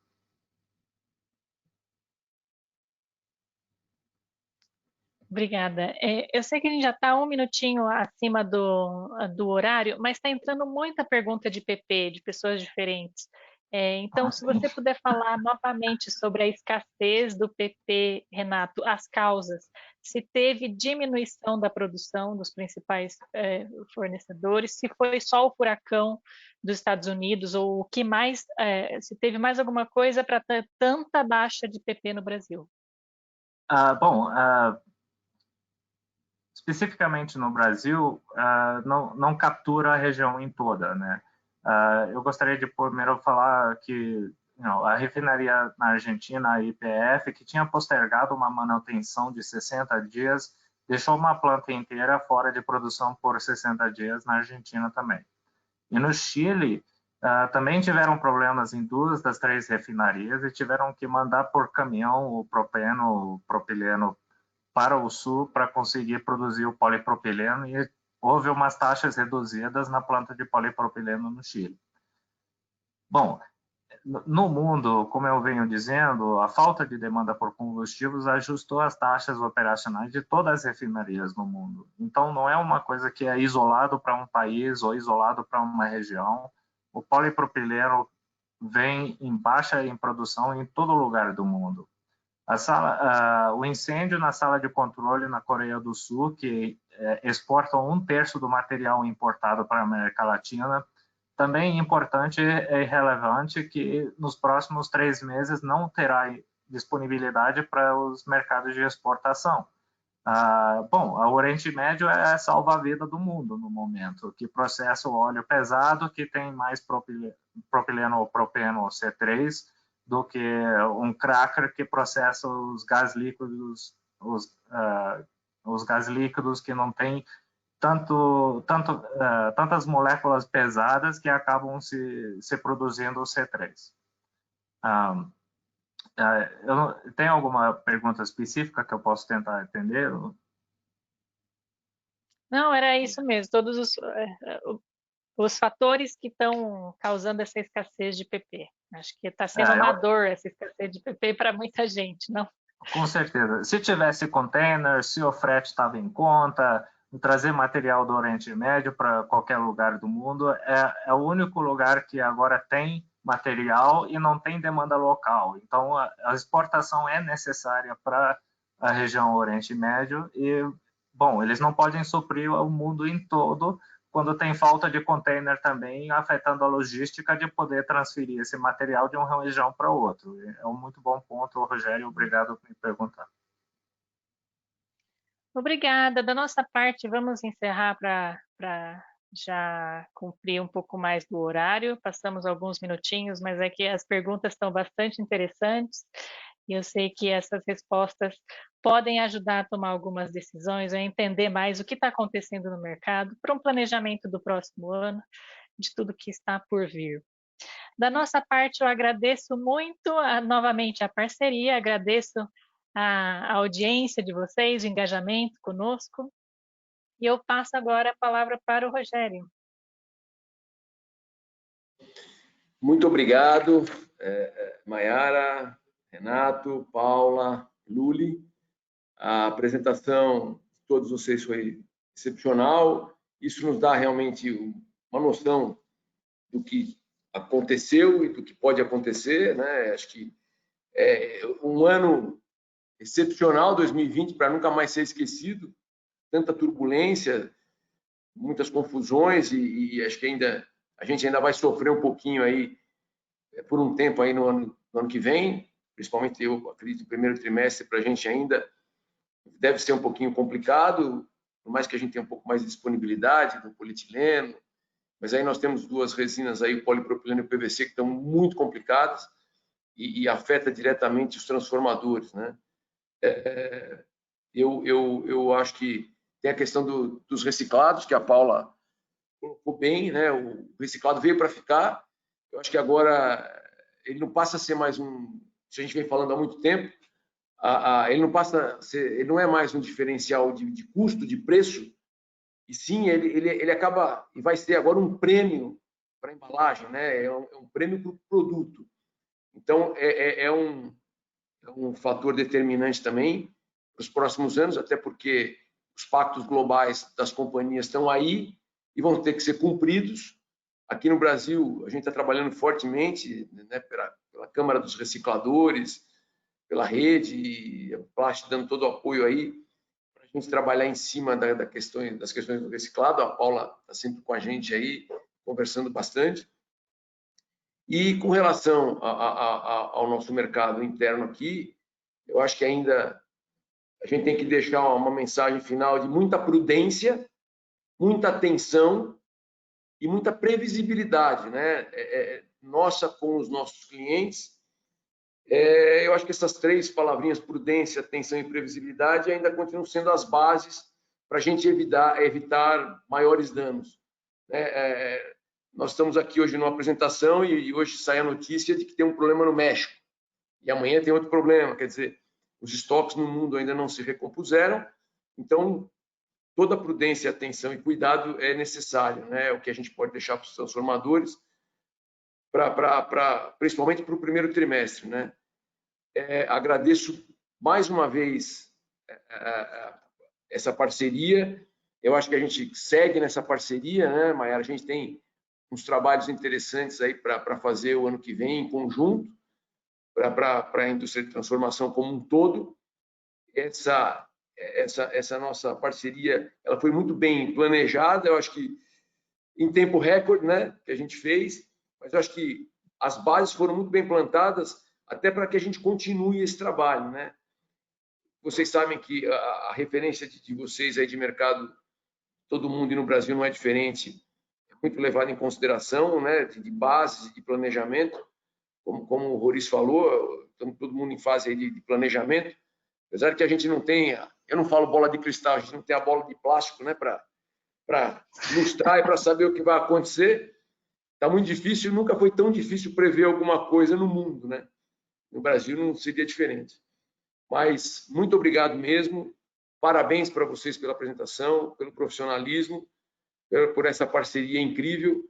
Speaker 3: Obrigada. Eu sei que a gente já está um minutinho acima do horário, mas está entrando muita pergunta de PP, de pessoas diferentes. Então, se você puder falar novamente sobre a escassez do PP, Renato, as causas, se teve diminuição da produção dos principais fornecedores, se foi só o furacão dos Estados Unidos, ou o que mais, se teve mais alguma coisa para ter tanta baixa de PP no Brasil.
Speaker 5: Especificamente no Brasil, não captura a região em toda, né? Eu gostaria de primeiro falar que a refinaria na Argentina, a YPF, que tinha postergado uma manutenção de 60 dias, deixou uma planta inteira fora de produção por 60 dias na Argentina também. E no Chile, também tiveram problemas em 2 das 3 refinarias e tiveram que mandar por caminhão o propeno, o propileno para o sul para conseguir produzir o polipropileno, e houve umas taxas reduzidas na planta de polipropileno no Chile. Bom, no mundo, como eu venho dizendo, a falta de demanda por combustíveis ajustou as taxas operacionais de todas as refinarias no mundo. Então, não é uma coisa que é isolado para um país ou isolado para uma região. O polipropileno vem em baixa em produção em todo lugar do mundo. O incêndio na sala de controle na Coreia do Sul, que exporta 1/3 do material importado para a América Latina, também importante e relevante que nos próximos 3 meses não terá disponibilidade para os mercados de exportação. Bom, o Oriente Médio é a salva-vida do mundo no momento, que processa o óleo pesado, que tem mais propileno ou propeno C3, do que um cracker que processa os gás líquidos, os gás líquidos que não tem tantas moléculas pesadas que acabam se produzindo o C3. Tem alguma pergunta específica que eu posso tentar entender?
Speaker 3: Não, era isso mesmo. Todos os fatores que estão causando essa escassez de PP. Acho que está sendo uma dor essa escassez de PP para muita gente, não?
Speaker 5: Com certeza. Se tivesse container, se o frete estava em conta, trazer material do Oriente Médio para qualquer lugar do mundo, é o único lugar que agora tem material e não tem demanda local. Então, a exportação é necessária para a região Oriente Médio e, bom, eles não podem suprir o mundo em todo quando tem falta de container também, afetando a logística de poder transferir esse material de uma região para outra. É um muito bom ponto, Rogério, obrigado por me perguntar.
Speaker 3: Obrigada. Da nossa parte, vamos encerrar para já cumprir um pouco mais do horário. Passamos alguns minutinhos, mas é que as perguntas estão bastante interessantes e eu sei que essas respostas podem ajudar a tomar algumas decisões, a entender mais o que está acontecendo no mercado para um planejamento do próximo ano, de tudo que está por vir. Da nossa parte, eu agradeço muito novamente a parceria, agradeço a audiência de vocês, o engajamento conosco, e eu passo agora a palavra para o Rogério.
Speaker 1: Muito obrigado, Maiara, Renato, Paula, Luli. A apresentação de todos vocês foi excepcional. Isso nos dá realmente uma noção do que aconteceu e do que pode acontecer, né? Acho que é um ano excepcional, 2020, para nunca mais ser esquecido. Tanta turbulência, muitas confusões e acho que a gente ainda vai sofrer um pouquinho aí por um tempo aí no ano que vem, principalmente eu acredito no primeiro trimestre para a gente ainda deve ser um pouquinho complicado, por mais que a gente tenha um pouco mais de disponibilidade do polietileno, mas aí nós temos 2 resinas aí, o polipropileno e o PVC, que estão muito complicadas e afeta diretamente os transformadores, né? Eu acho que tem a questão dos reciclados, que a Paula colocou bem, né? O reciclado veio para ficar. Eu acho que agora ele não passa a ser mais se a gente vem falando há muito tempo, ele não passa a ser, ele não é mais um diferencial de custo, de preço, e sim ele acaba e vai ser agora um prêmio para a embalagem, né? É um prêmio para o produto. Então é um fator determinante também para os próximos anos, até porque os pactos globais das companhias estão aí e vão ter que ser cumpridos. Aqui no Brasil, a gente está trabalhando fortemente, né, pela Câmara dos Recicladores, pela rede, e a Plast dando todo o apoio aí para a gente trabalhar em cima das questões do reciclado. A Paula está sempre com a gente aí, conversando bastante. E com relação ao nosso mercado interno aqui, eu acho que ainda a gente tem que deixar uma mensagem final de muita prudência, muita atenção e muita previsibilidade, né? Nossa com os nossos clientes. Eu acho que essas 3 palavrinhas, prudência, atenção e previsibilidade, ainda continuam sendo as bases para a gente evitar maiores danos. Nós estamos aqui hoje numa apresentação e hoje sai a notícia de que tem um problema no México. E amanhã tem outro problema, quer dizer, os estoques no mundo ainda não se recompuseram, então toda prudência, atenção e cuidado é necessário, né? O que a gente pode deixar para os transformadores, principalmente para o primeiro trimestre, né? Agradeço mais uma vez essa parceria. Eu acho que a gente segue nessa parceria, né, Mayara? A gente tem uns trabalhos interessantes aí para fazer o ano que vem em conjunto, para a indústria de transformação como um todo. Essa nossa parceria, ela foi muito bem planejada, eu acho que em tempo recorde, né, que a gente fez, mas eu acho que as bases foram muito bem plantadas até para que a gente continue esse trabalho, né? Vocês sabem que a referência de vocês aí de mercado, todo mundo e no Brasil não é diferente, é muito levado em consideração, né, de bases e de planejamento, como o Roriz falou, estamos todo mundo em fase aí de planejamento, apesar que a gente não tenha, eu não falo bola de cristal, a gente não tem a bola de plástico, né, para ilustrar e para saber o que vai acontecer. Está muito difícil, nunca foi tão difícil prever alguma coisa no mundo, né? No Brasil não seria diferente. Mas muito obrigado mesmo, parabéns para vocês pela apresentação, pelo profissionalismo, por essa parceria incrível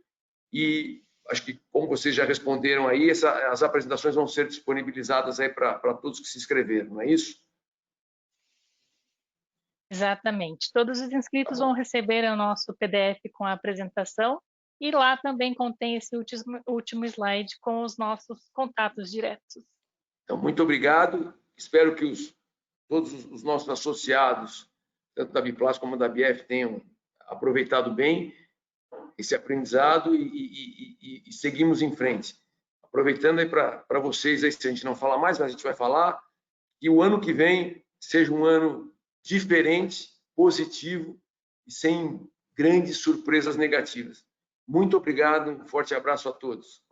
Speaker 1: e acho que, como vocês já responderam aí, as apresentações vão ser disponibilizadas aí para todos que se inscreveram, não é isso?
Speaker 3: Exatamente. Todos os inscritos vão receber o nosso PDF com a apresentação e lá também contém esse último slide com os nossos contatos diretos.
Speaker 1: Então, muito obrigado. Espero que todos os nossos associados, tanto da Biplas como da BF, tenham aproveitado bem esse aprendizado e seguimos em frente. Aproveitando aí para vocês, aí, se a gente não falar mais, mas a gente vai falar, que o ano que vem seja um ano diferente, positivo e sem grandes surpresas negativas. Muito obrigado, um forte abraço a todos.